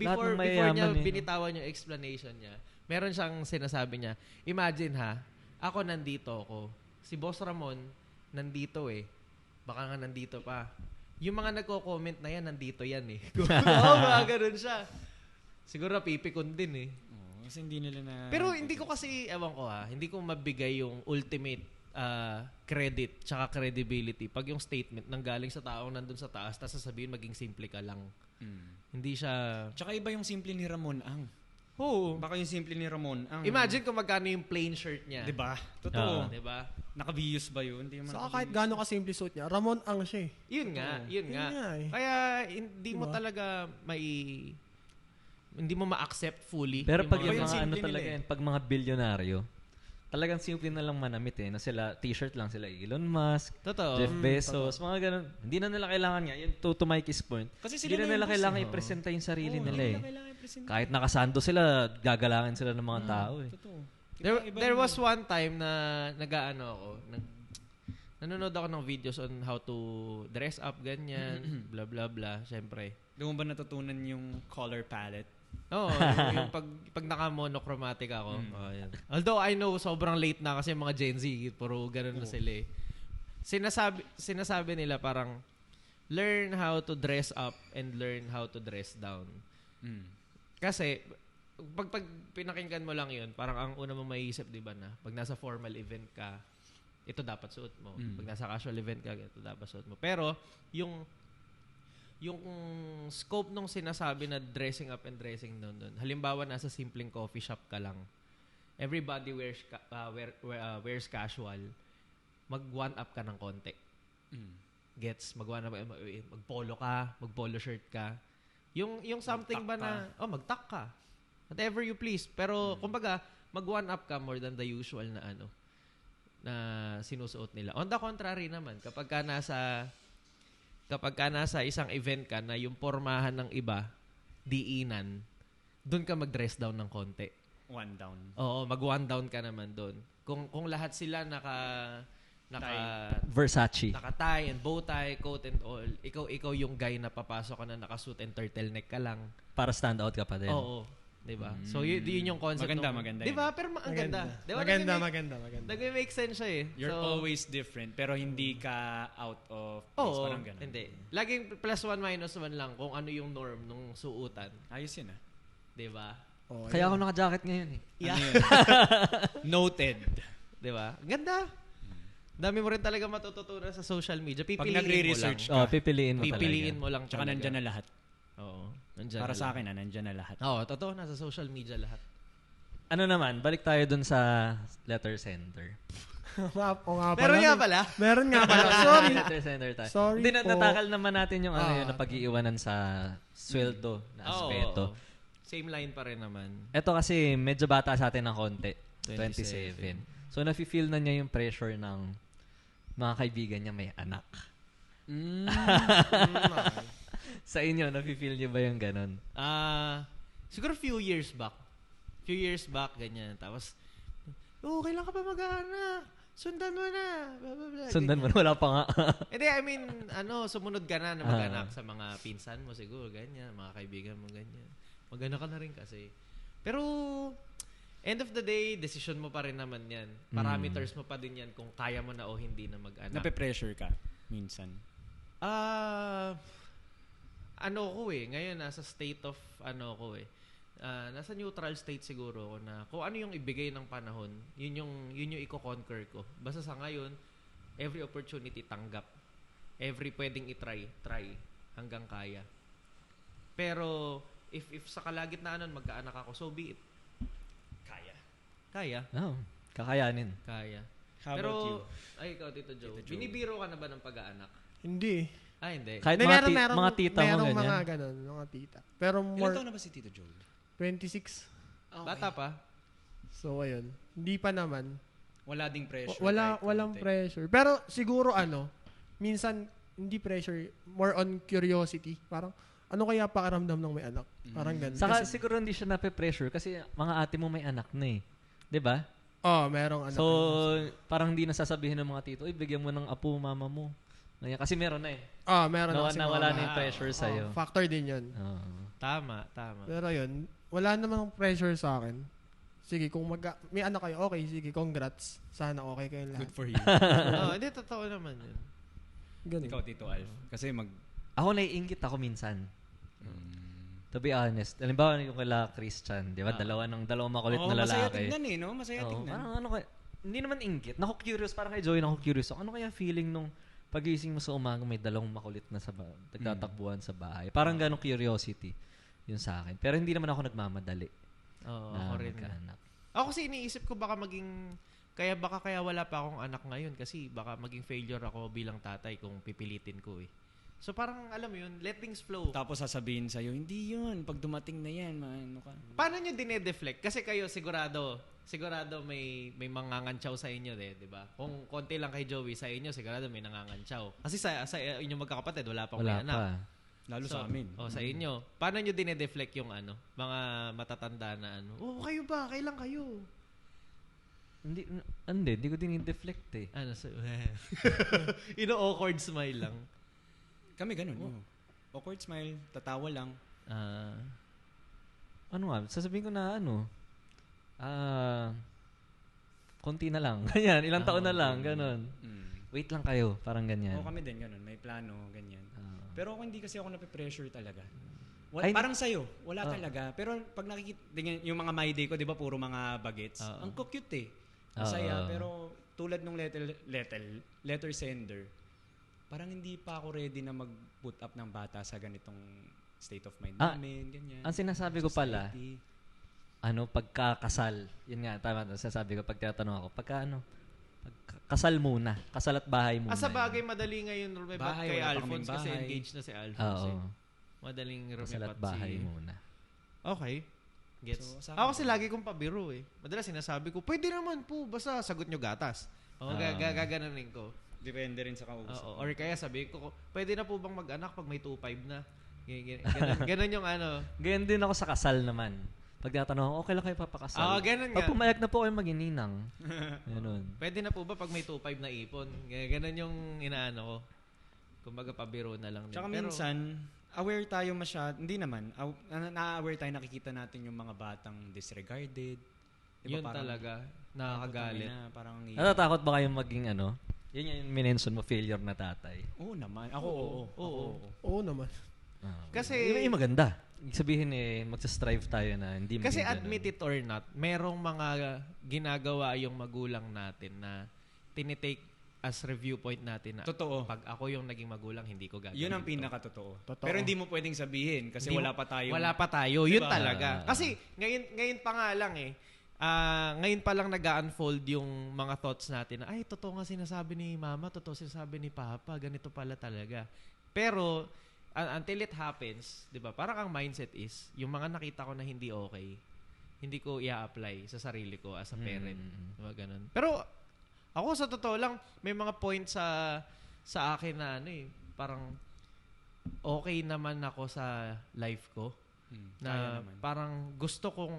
before niya binitawan yung explanation niya, meron siyang sinasabi niya, imagine ako nandito ako. Si Boss Ramon, nandito eh. Baka nga nandito pa. Yung mga nagko-comment na yan, nandito yan eh. Mga ganun siya. Siguro pipikon din eh. Kasi hindi nila na... Pero hindi ko kasi, ewan ko hindi ko mabigay yung ultimate credit tsaka credibility pag yung statement nanggaling sa taong nandun sa taas tapos sasabihin maging simple ka lang. Hindi siya... Tsaka iba yung simple ni Ramon ang. Oo. Baka yung simple ni Ramon ang... Imagine kung magkano yung plain shirt niya. Diba? Totoo. Diba? Naka-views ba yun? Saka kahit gaano ka-simple suit niya, Ramon ang siya eh. Yun nga. Eh. Kaya hindi mo talaga hindi mo ma-accept fully. Pero pag yung mga simple talaga nila yan, pag mga bilyonaryo, talagang simple na lang manamit eh. Na sila, t-shirt lang sila Elon Musk, Totoo. Jeff Bezos, mga ganun. Hindi na nila kailangan nga. Yun, to Mikey's point. Kasi hindi na nila kailangan i-presenta yung sarili nila eh. Kahit nakasando sila, gagalangin sila ng mga tao eh. Totoo. There was one time na nanonood ako ng videos on how to dress up, ganyan, blah, blah, blah. Siyempre. Doon ba natutunan yung color palette? Oo, yung pag naka-monochromatic ako. Yan. Although I know sobrang late na kasi mga Gen Z, puro ganun na sila eh. Sinasabi nila parang learn how to dress up and learn how to dress down. Kasi pag pinakinggan mo lang yun, parang ang una mong maiisip, di ba na, pag nasa formal event ka, ito dapat suot mo. Pag nasa casual event ka, ito dapat suot mo. Pero yung scope nung sinasabi na dressing up and dressing down doon. Halimbawa, nasa simpleng coffee shop ka lang. Everybody wears casual. Mag-one up ka ng konti. Gets? Mag-one up, mag-polo ka, mag-polo shirt ka. Yung something ba na, mag-tuck ka. Whatever you please. Pero, kumbaga, mag-one up ka more than the usual na na sinusuot nila. On the contrary naman, kapag ka nasa isang event ka na yung pormahan ng iba, diinan, doon ka mag-dress down ng konti. One down. Oo, mag-one down ka naman doon. Kung lahat sila naka Versace. Naka-tie and bow tie, coat and all. Ikaw yung guy na papasok ka na naka-suit and turtleneck ka lang. Para stand out ka pa din. Oo. Diba? So, yun yung concept. Maganda. Diba? Pero ang ganda. Diba? Maganda. Nag-make sense siya eh. You're always different, pero hindi ka out of place. Parang ganun. Hindi. Laging plus one, minus one lang kung ano yung norm nung suutan. Ayos yun Diba? Kaya ako naka-jacket ngayon eh. Yeah. Ano yun? Noted. Diba? Ganda. Dami mo rin talaga matututunan sa social media. Pag nagre-research ka, pipiliin mo lang tsaka nandyan na lahat. Oo. Nandyan Para na sa akin, nandyan na lahat. Oo, totoo. Nasa social media lahat. Ano naman, balik tayo dun sa letter center. Meron nga pala. Sorry. Letter center tayo. Sorry Hindi, po. natakal naman natin yung yun, na pag-iiwanan sa sweldo na aspeto. Same line pa rin naman. Ito kasi medyo bata sa atin ng konti. 27. So, nafe-feel na niya yung pressure ng mga kaibigan niya may anak. Sa inyo, nafe-feel niyo ba yung ganun? Siguro few years back, ganyan. Tapos, kailan ka pa mag-anak? Sundan mo na. Blah, blah, blah, Sundan mo na, wala pa nga. Hindi, I mean, sumunod ka na mag-anak sa mga pinsan mo siguro, ganyan. Mga kaibigan mo, ganyan. Mag-anak ka na rin kasi. Pero, end of the day, decision mo pa rin naman yan. Parameters mo pa din yan kung kaya mo na o hindi na mag-anak. Nape-pressure ka minsan? Ngayon nasa state of nasa neutral state siguro ako na kung ano yung ibigay ng panahon, yun yung i-conquer ko. Basta sa ngayon, every opportunity tanggap. Every pwedeng try hanggang kaya. Pero if sa kalagitnaan nun magkaanak ako, so be it. Kaya. Oh, kakayanin. Kaya. How Pero, about you? Ikaw, Tito Joe. Binibiro ka na ba ng pag-aanak? Hindi. Hindi. Kahit mga tita mo ganyan. Mga ganun, mga tita. Pero Ilan more, taon na ba si Tito Joel? 26. Okay. Bata pa? So, ayun. Hindi pa naman. Wala ding pressure. Walang pressure. Pero siguro minsan hindi pressure, more on curiosity. Parang, ano kaya pakiramdam ng may anak? Parang ganun. Saka siguro hindi siya nape-pressure kasi mga ate mo may anak na eh. 'Di ba? Merong anak. So, parang hindi nasasabihin ng mga tito, bigyan mo ng apo mama mo. Kasi meron na eh. Meron na kasi nawala na yung pressure sa'yo. Factor din yun. Tama. Pero yun, wala namang pressure sa akin. Sige, kung may anak kayo, okay, sige, congrats. Sana okay kayo lahat. Good for you. Hindi, totoo naman yun. Ganun. Ikaw, Tito Alf. Kasi Ako naiingit ako minsan. To be honest. Halimbawa yung kala Christian, di ba? Dalawang makulit na lalaki. Masaya tignan eh, no? Masaya tignan. Parang hindi naman ingit. Naku-curious, parang kay Joey naku-curious. Ano kaya feeling nung pagising mo sa umaga may dalawang makulit na nagtatakbuhan sa bahay? Parang ganong curiosity yun sa akin. Pero hindi naman ako nagmamadali. Ako rin. Magkaanak. Ako kasi iniisip ko baka wala pa akong anak ngayon kasi baka maging failure ako bilang tatay kung pipilitin ko eh. So parang alam mo yun, let things flow. Tapos sasabihin sa'yo, hindi yun. Pag dumating na yan, ano ka? Paano nyo dinedeflect? Kasi kayo sigurado may mangangantsaw sa inyo di ba? Kung konti lang kay Joey, sa inyo sigurado may nangangantsaw. Kasi sa inyong magkakapatid, wala pang may anak. Lalo sa amin. Sa inyo. Paano nyo dinedeflect yung mga matatanda na kayo ba? Kailan kayo? Hindi ko dinideflect eh. Awkward smile lang. Kami ganun. Awkward smile, tatawa lang. Sasabihin ko na konti na lang. Ganyan, ilang taon na lang, ganun. Wait lang kayo, parang ganyan. Kami din ganun, may plano, ganyan. Pero hindi kasi ako nape-pressure talaga. Ay, parang sa'yo, wala talaga. Pero pag nakikita, yung mga my day ko, di ba, puro mga bagets. Ang cute eh. Masaya, pero tulad nung letter sender, parang hindi pa ako ready na mag-put up ng bata sa ganitong state of mind namin, ganyan. Ang sinasabi ko pala, pagkakasal. Yun nga, tama. Sasabi ko, pag tinatanong ako, kasal muna. Kasal at bahay muna. Sa bagay, madali ngayon rumipat kay Alphonse kasi engaged na si Alphonse. Madaling rumipat kasal at bahay muna. Okay. Gets. So, ako kasi lagi kong pabiro eh. Madalas sinasabi ko, pwede naman po, basta sagot nyo gatas. Gagananin ko. Depende rin sa kausap. Or kaya sabi ko, pwede na po bang mag-anak pag may 2.5 na? Ganun yung Ganyan din ako sa kasal naman. Pag tinatanong, okay lang kayo papakasal? Ganun pag pumayag na po kayo mag-ininang. Ganun. Pwede na po ba pag may 2.5 na ipon? Ganun yung inaano ko. Kumbaga pabiro na lang. Tsaka minsan, aware tayo hindi naman. Na-aware tayo, nakikita natin yung mga batang disregarded. Diba, yun talaga. Nakakagalit. Natatakot ba kayong maging Yun yung minention mo, failure na tatay. Oo naman. Ako, oo. Oo naman. Kasi yung maganda. Sabihin magsa-strive tayo na hindi kasi admit it or not, merong mga ginagawa yung magulang natin na tinitake as review point natin na totoo. Pag ako yung naging magulang, hindi ko gagawin. Yun ang pinaka-totoo. Pero hindi mo pwedeng sabihin kasi wala pa tayo. Yun talaga. Kasi ngayon pa nga lang ngayon pa lang nag-unfold yung mga thoughts natin na, ay, totoo nga sinasabi ni mama, totoo sinasabi ni papa, ganito pala talaga. Pero, until it happens, di ba, parang ang mindset is, yung mga nakita ko na hindi okay, hindi ko i-apply sa sarili ko as a parent. Diba, ganun. Pero, Ako sa totoo lang, may mga points sa akin na parang okay naman ako sa life ko. Na parang gusto kong,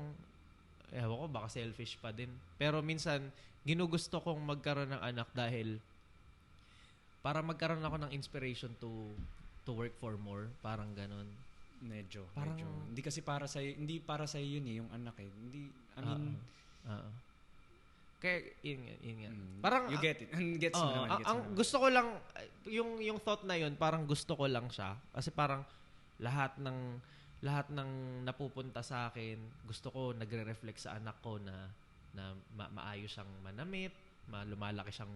ewan ko, baka selfish pa din. Pero minsan, ginugusto kong magkaroon ng anak dahil para magkaroon ako ng inspiration to work for more. Parang ganon. Medyo. Hindi kasi para sa yun yung anak eh. Hindi, I mean, kaya yun nga. Parang you get it. Gets mo naman. Ang gusto ko lang yung thought na yun, parang gusto ko lang siya kasi parang lahat ng napupunta sa akin, gusto ko nagre-reflect sa anak ko na maayos siyang manamit, lumalaki siyang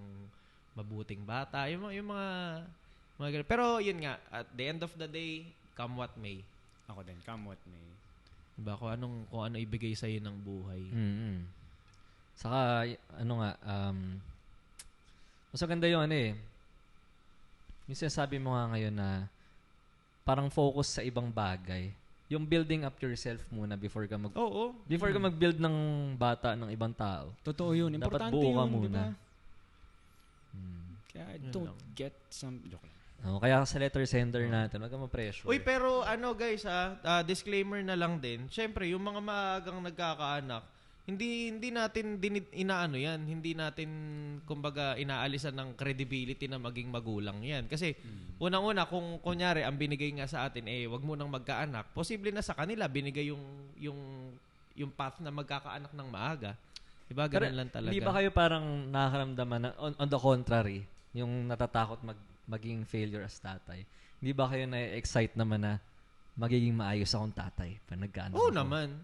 mabuting bata, yung mga ganun. Pero yun nga, at the end of the day, come what may. Ako din, come what may. Diba? Kung ano ibigay sa'yo ng buhay. Mm-hmm. Saka, mas maganda yung yung sinasabi mo nga ngayon na parang focus sa ibang bagay. Yung building up yourself muna before ka before ka mag-build ng bata ng ibang tao. Totoo yun. Importante dapat buo ka yun, muna. Diba? Kaya don't get some... Joke lang. Kaya sa letter sender natin, wag ka ma-pressure. Uy, pero guys disclaimer na lang din. Siyempre, yung mga maagang nagkakaanak, hindi natin inaano yan. Hindi natin, kumbaga, inaalisan ng credibility na maging magulang yan. Kasi, unang-una, kung kunyari, ang binigay nga sa atin, wag mo nang magkaanak, posible na sa kanila, binigay yung path na magkakaanak ng maaga. Diba? Ganun lang talaga. Hindi ba kayo parang nakakaramdaman na, on the contrary, yung natatakot maging failure as tatay? Hindi ba kayo na-excite naman na magiging maayos akong tatay pag nagkaanak Oo ako? naman.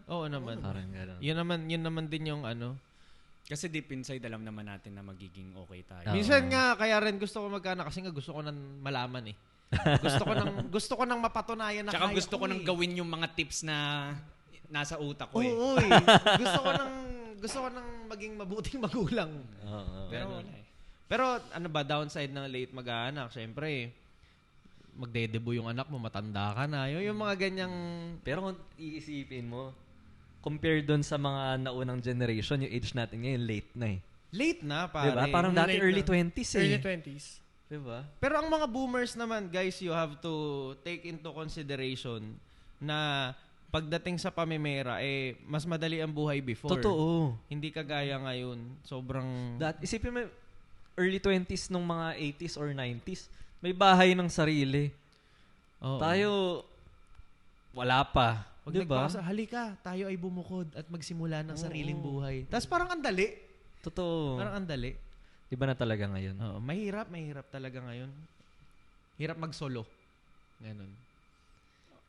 Parang gano'n. Yun naman din yung Kasi deep inside, alam naman natin na magiging okay tayo. Minsan nga, kaya rin gusto ko magkaanak kasi nga gusto ko nang malaman gusto ko nang mapatunayan na Tsaka kaya gusto ko nang gawin yung mga tips na nasa utak ko Oo, gusto ko nang maging mabuting magulang. Pero ano ba, downside ng late mag-aanak? Siyempre, magdedebo yung anak mo, matanda ka na. Yung mga ganyang... Pero kung iisipin mo, compare doon sa mga naunang generation, yung age natin ngayon, late na eh. Late na, pare. Diba? Parang dati early 20s eh. Early 20s. Diba? Pero ang mga boomers naman, guys, you have to take into consideration na pagdating sa pamimera, mas madali ang buhay before. Totoo. Hindi kagaya ngayon. Sobrang... Isipin mo, early 20s nung mga 80s or 90s, may bahay ng sarili. Oo. Tayo, wala pa. Pag diba? halika, tayo ay bumukod at magsimula ng sariling buhay. Tapos parang andali. Totoo. Parang andali. Iba na talaga ngayon. Oo, mahirap talaga ngayon. Hirap mag-solo. Ganun.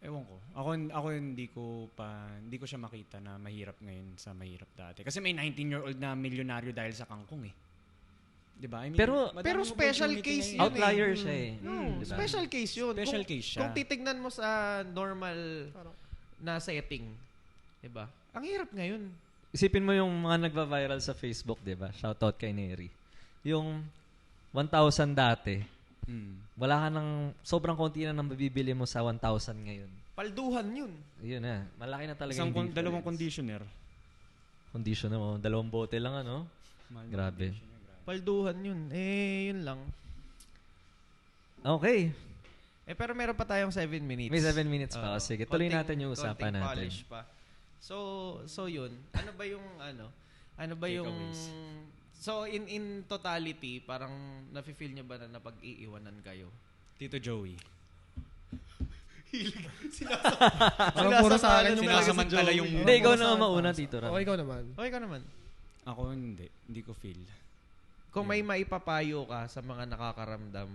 Ewan ko. Ako hindi ko siya makita na mahirap ngayon sa mahirap dati. Kasi may 19-year-old na milyonaryo dahil sa kangkong eh. Diba? I mean, pero special case yun outlier siya eh. Diba? Special case yun. Special case siya. Kung titignan mo sa normal na setting, diba? Ang hirap ngayon. Isipin mo yung mga nagva-viral sa Facebook, diba? Shoutout kay Neri. Yung 1,000 dati, wala ka nang, sobrang konti na nang mabibili mo sa 1,000 ngayon. Palduhan yun. Yun na. Malaki na talaga yung difference. Dalawang conditioner. Conditioner mo. 2 bote lang Grabe. Palduhan yun. Yun lang. Okay. Pero meron pa tayong 7 minutes. May 7 minutes pa. Sige, tuloy natin yung usapan natin. Polish pa. So yun. Ano ba yung So in totality, parang nafe-feel niyo ba na napag-iiwanan kayo? Tito Joey. Sinasamantala yung... Hindi, ikaw na mauna, Tito Ram. O, ikaw naman. Ako hindi ko feel. Kung may maipapayo ka sa mga nakakaramdam,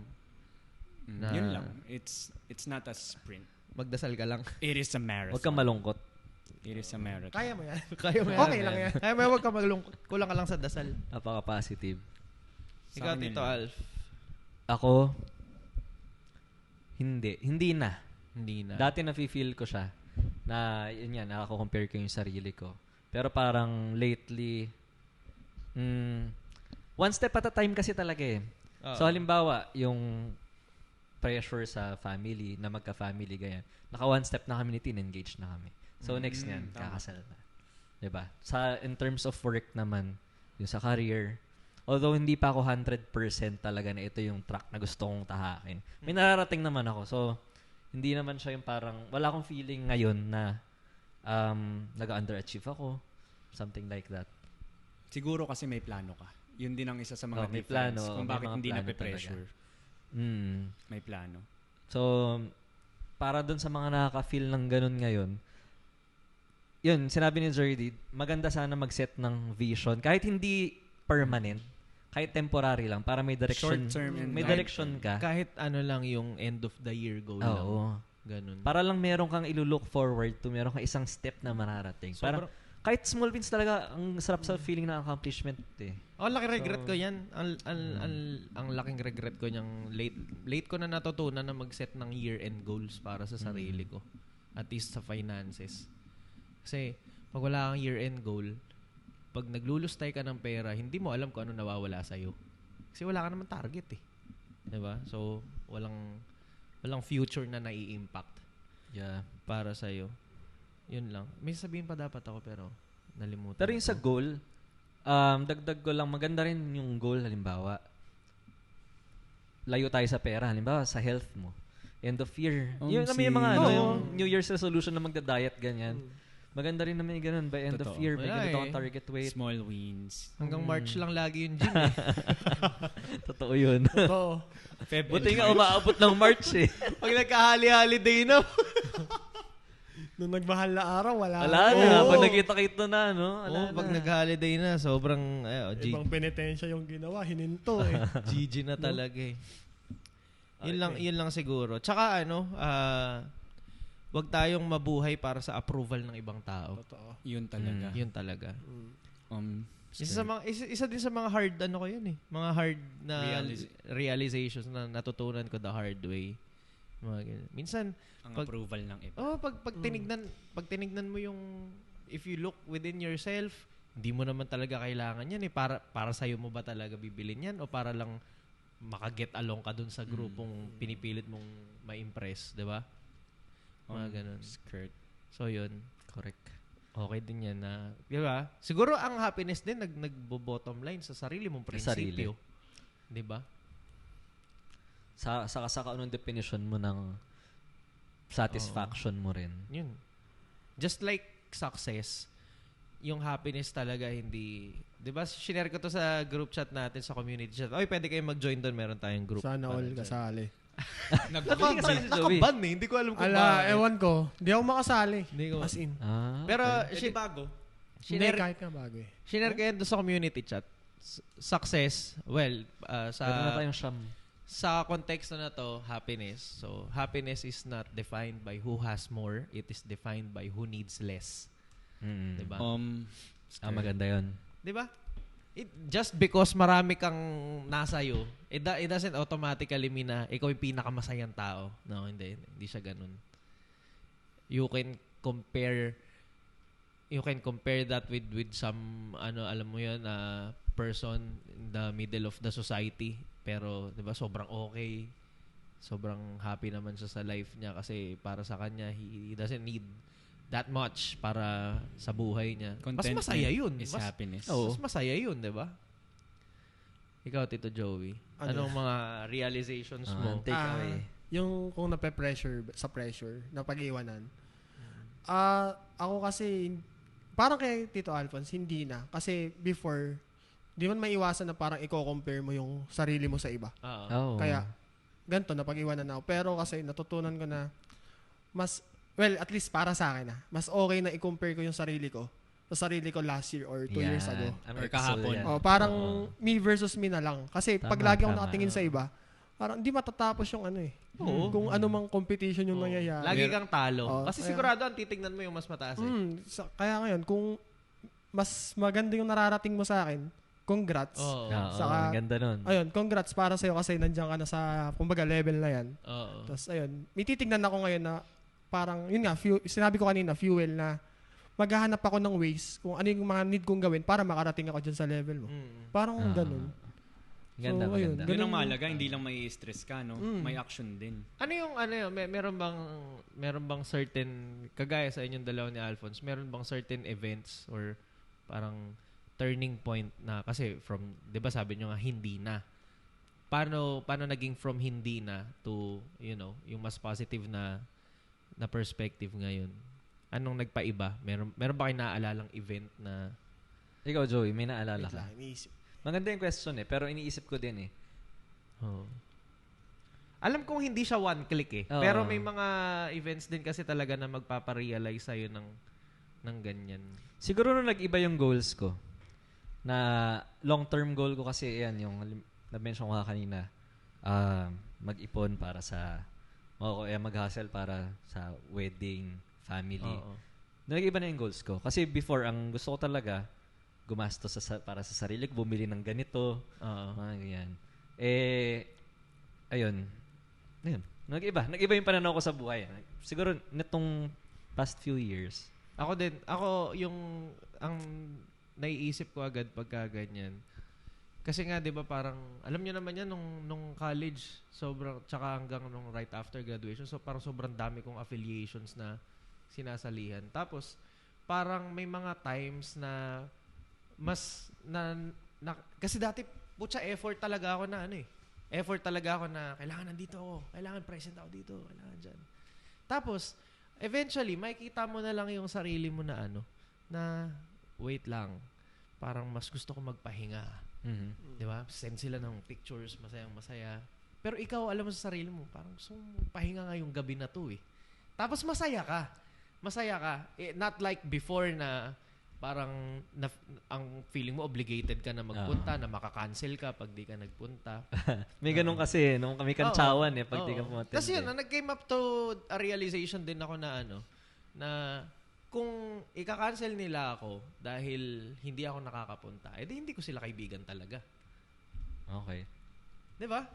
yun lang. It's not a sprint. magdasal ka lang. It is a marathon. Huwag kang malungkot. It is a marathon. Kaya mo yan. Kaya mo yan. Okay lang yan. Kaya mo yan, huwag ka maglungkot. Kulang ka lang sa dasal. Napaka-positive. Ikaw, Tito Alf. Ako, hindi. Hindi na. Hindi na. Dati na-feel ko siya na, yun yan, nakako-compare ko yung sarili ko. Pero parang lately, one step at a time kasi talaga eh. So halimbawa, yung pressure sa family, na magka-family, ganyan. Naka one step na kami ni Tin, engaged na kami. So next niyan, kakasal na. Diba? In terms of work naman, yung sa career, Although hindi pa ako 100% talaga na ito yung track na gusto kong tahakin. May nararating naman ako. So, hindi naman siya yung parang, wala akong feeling ngayon na nag-underachieve ako. Something like that. Siguro kasi may plano ka. Yun din ang isa sa mga may difference. plano, Kung may bakit mga hindi plano nape-pressure. May plano. So, para dun sa mga nakaka-feel ng ganun ngayon, yun, sinabi ni Zerdy, maganda sana mag-set ng vision. Kahit hindi permanent, kahit temporary lang, para may direction. Short term and may long direction ka. Kahit ano lang yung end of the year goal lang. Oo. Ganun. Para lang meron kang ilulook forward to, meron kang isang step na mararating. Para kahit small wins talaga, ang sarap sa feeling na accomplishment eh. Laki regret ko yan. Ang laking regret ko niyang late ko na natutunan na mag-set ng year-end goals para sa sarili ko. At least sa finances. Kasi pag wala kang year-end goal, pag naglulustay ka ng pera, hindi mo alam kung ano nawawala sa'yo. Kasi wala ka naman target eh. Diba? So, walang future na nai-impact para sa'yo. Yun lang. May sabihin pa dapat ako pero nalimutan. Pero yung sa goal, dagdag ko lang, maganda rin yung goal, halimbawa, layo tayo sa pera, halimbawa, sa health mo. End of year. Yun naman yung mga yung New Year's resolution na magda-diet, ganyan. Maganda rin naman yung ganun. By end of year, may ganito ang target weight. Small wins. Hanggang March lang lagi yung gym eh. Totoo yun. Totoo. Buti nga umaabot ng March eh. Pag nagka-holiday na. Nung nagmahal na araw, wala na. Pag nakita-kita na, no? Pag nag-holiday na, sobrang ibang penitensya yung ginawa, hininto eh. GG na talaga eh. Yun lang siguro. Tsaka wag tayong mabuhay para sa approval ng ibang tao. Totoo. Yun talaga. Yun talaga. Isa din sa mga hard ko yun eh. Mga hard na realizations na natutunan ko the hard way. Minsan ang approval ng iba. Pag tinignan mo yung if you look within yourself, hindi mo naman talaga kailangan yan eh. Para sa'yo mo ba talaga bibilin yan o para lang maka-get along ka dun sa grupong pinipilit mong ma-impress, 'di ba? Mga ganun. Skirt. So, yun. Correct. Okay din yan na, di ba? Siguro ang happiness din nagbo-bottom line sa sarili mong prinsipyo. Di ba? Sa anong definition mo ng satisfaction mo rin. Yun. Just like success, yung happiness talaga hindi, di ba? Shinare ko to sa group chat natin, sa community chat. Oy, pwede kayong mag-join doon. Meron tayong group. Sana all kasali. Nakaban eh. Hindi ko alam kung ewan ko. Hindi ako makasali. As in. Pero, bago. Kahit na bago eh. Shinare ko yan doon sa community chat. Success, sa konteksto na to, happiness. So, happiness is not defined by who has more. It is defined by who needs less. Diba? Maganda yun. Diba? Just because marami kang nasa'yo, it doesn't automatically mean na ikaw yung pinakamasayang tao. No, hindi siya ganun. You can compare that with some alam mo yun, person in the middle of the society, pero 'di ba sobrang okay, sobrang happy naman siya sa life niya kasi para sa kanya he doesn't need that much para sa buhay niya. Mas masaya yun. Happiness. Mas masaya yun, di ba? Ikaw, Tito Joey. Anong mga realizations mo? Take away. Yung kung nape-pressure, sa pressure, na pag-iwanan. Ako kasi, parang kay Tito Alphonse, hindi na. Kasi before, di man maiwasan na parang i-compare mo yung sarili mo sa iba. Kaya, ganito, napag-iwanan na ako. Pero kasi natutunan ko na at least para sa akin mas okay na i-compare ko yung sarili ko sa sarili ko last year or 2 years ago. Or kahapon. Parang me versus me na lang. Kasi pag lagi ako nakatingin sa iba, parang hindi matatapos yung kung ano mang competition yung nangyayari. Lagi kang talo. Kasi sigurado ang titignan mo yung mas mataas eh. Kaya ngayon, kung mas maganda yung nararating mo sa akin, congrats. Saka, ganda nun. Ayun, congrats para sa'yo kasi nandiyan ka na sa, kumbaga, level na yan. Tapos, ayun, may titignan ako ngayon na parang, yun nga, sinabi ko kanina, fuel na maghahanap ako ng ways kung ano yung mga need kong gawin para makarating ako dyan sa level mo. Parang ganun. Ganda, maganda. Yun ang mahalaga, hindi lang may stress ka, no? May action din. Meron bang certain, kagaya sa inyong dalawa ni Alphonse, meron bang certain events or parang turning point na kasi from 'di ba sabi niyo nga hindi na. Paano naging from hindi na to, yung mas positive na perspective ngayon? Anong nagpaiba? Meron ba kayong naalalang event na Ikaw, Joey, may naalala Wait ka? lang, iniisip. Maganda yung question pero iniisip ko din Alam kong hindi siya one click pero may mga events din kasi talaga na magpaparealize sa'yo ng ganyan. Siguro nung nag-iba yung goals ko, na long-term goal ko kasi yan, yung na-mention ko kanina, mag-ipon para sa, mag-hustle para sa wedding, family. Nag-iba na yung goals ko. Kasi before, ang gusto ko talaga, gumastos para sa sarili ko, bumili ng ganito, mga ganyan. Ayun. Nag-iba yung pananaw ko sa buhay. Siguro, netong past few years. Ako din. Ang naiisip ko agad pagka ganyan. Kasi nga, di ba, parang, alam niyo naman yan, nung college, tsaka hanggang nung right after graduation, so parang sobrang dami kong affiliations na sinasalihan. Tapos, parang may mga times na kasi dati, effort talaga ako na effort talaga ako na kailangan nandito ako, kailangan present ako dito, kailangan dyan. Tapos, eventually, makikita mo na lang yung sarili mo na na wait lang, parang mas gusto ko magpahinga. Di ba? Send sila ng pictures, masayang-masaya. Pero ikaw, alam mo sa sarili mo, parang gusto mo pahinga nga yung gabi na to Tapos masaya ka. Not like before na parang ang feeling mo obligated ka na magpunta, na makakancel ka pag di ka nagpunta. May ganun kasi, nung kami kantsawan pag di ka pumatindi. Tapos yun, nag-came up to a realization din ako na na kung ika-cancel nila ako dahil hindi ako nakakapunta, edi hindi ko sila kaibigan talaga. Okay. Di ba?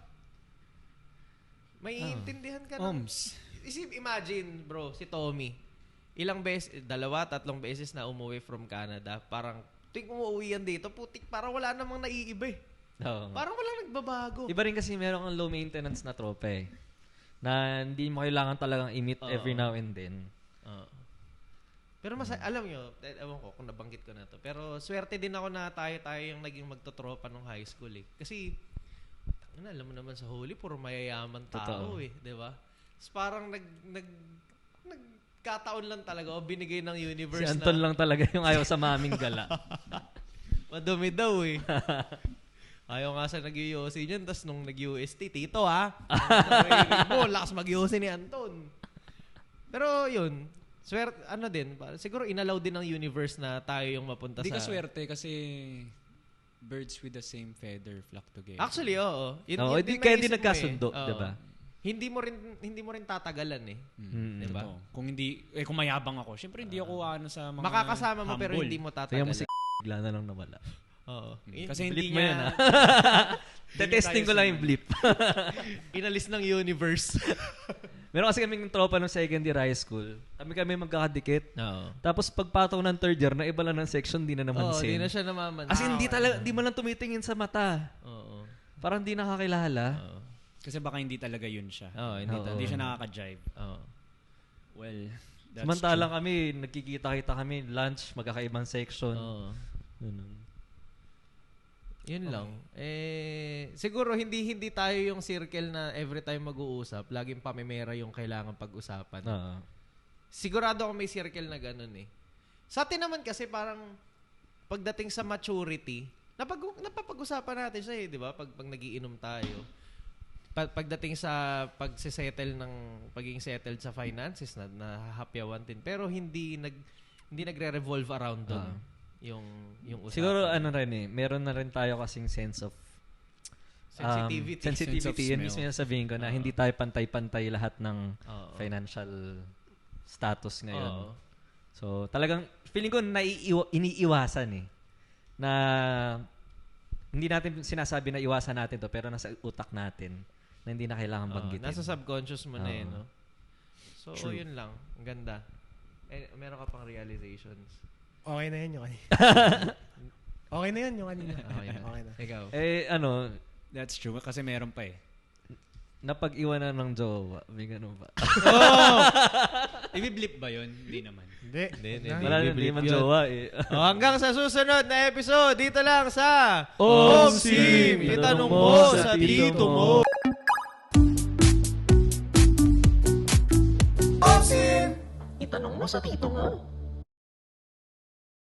May intindihan ka na. Imagine, bro, si Tommy. 2, 3 beses na umuwi from Canada. Parang, tuwing umuwi yan dito, putik, parang wala namang naiiba Parang wala nagbabago. Iba rin kasi meron kang low maintenance na tropa na hindi mo kailangan talagang i-meet every now and then. Pero alam nyo, ewan ko kung nabanggit ko na to, pero swerte din ako na tayo yung naging magtotropa nung high school Kasi, alam mo naman sa Holy, puro mayayaman tao di ba? So, parang nagkataon lang talaga, binigay ng universe si Anton lang talaga yung ayaw sa maming gala. Madumi daw Ayaw nga sa nag-UOC niyan, tas nung nag-UST, tito lakas mag-UOC ni Anton. Pero yun, siguro inalaw din ng universe na tayo yung mapunta Hindi ka swerte kasi birds with the same feather flock together. Actually, oo. Kaya hindi nagkasundo, diba? Hindi mo rin tatagalan diba? Kung mayabang ako, syempre hindi ako sa mga makakasama mo humble. pero hindi mo tatagalan. Kaya mo bigla na lang nawala. Oo. Kasi blip hindi mo niya... yan, Testing ko lang yung blip. Inalis ng universe. Meron kasi kaming tropa nung second year high school. Kami magkakadikit. Oo. Tapos pagpataw ng third year, na iba lang ng section, di na namansin. Hindi na siya namamansin. As in, di man lang tumitingin sa mata. Oo. Parang di nakakilala. Oo. Kasi baka hindi talaga yun siya. Hindi siya nakaka-jive. Oo. Well, that's samantalang kami, nagkikita-kita kami, lunch, magkakaibang section. Oo. Yun Okay. lang. Siguro hindi tayo yung circle na every time mag-uusap, laging pamimera yung kailangan pag-usapan. Sigurado ako may circle na ganun Sa atin naman kasi parang pagdating sa maturity, napapag-usapan natin siya di ba? Pag nag-iinom tayo. Pagdating sa pagiging settled sa finances na hahapyawan din. Pero hindi nagre-revolve around doon. Yung usapan. Siguro meron na rin tayo kasing sense of sensitivity. Sensitivity. Yan mismo yung sabihin ko na hindi tayo pantay-pantay lahat ng financial status ngayon. So, talagang feeling ko iniiwasan na hindi natin sinasabi na iwasan natin to pero nasa utak natin na hindi na kailangan banggitin. Nasa subconscious mo na no? So, True. yun lang. Ang ganda. Meron ka pang realizations. Okay na yun yung kanina. Okay na yun yung kanina. Okay na. Ikaw. That's true. Kasi meron pa Napag-iwanan ng jowa. May ganun ba? I-blip ba yun? Hindi naman. Hindi. Wala na, hindi man jowa eh. Hanggang sa susunod na episode, dito lang sa OMSIM! Itanong mo sa tito mo. Itanong mo sa tito mo.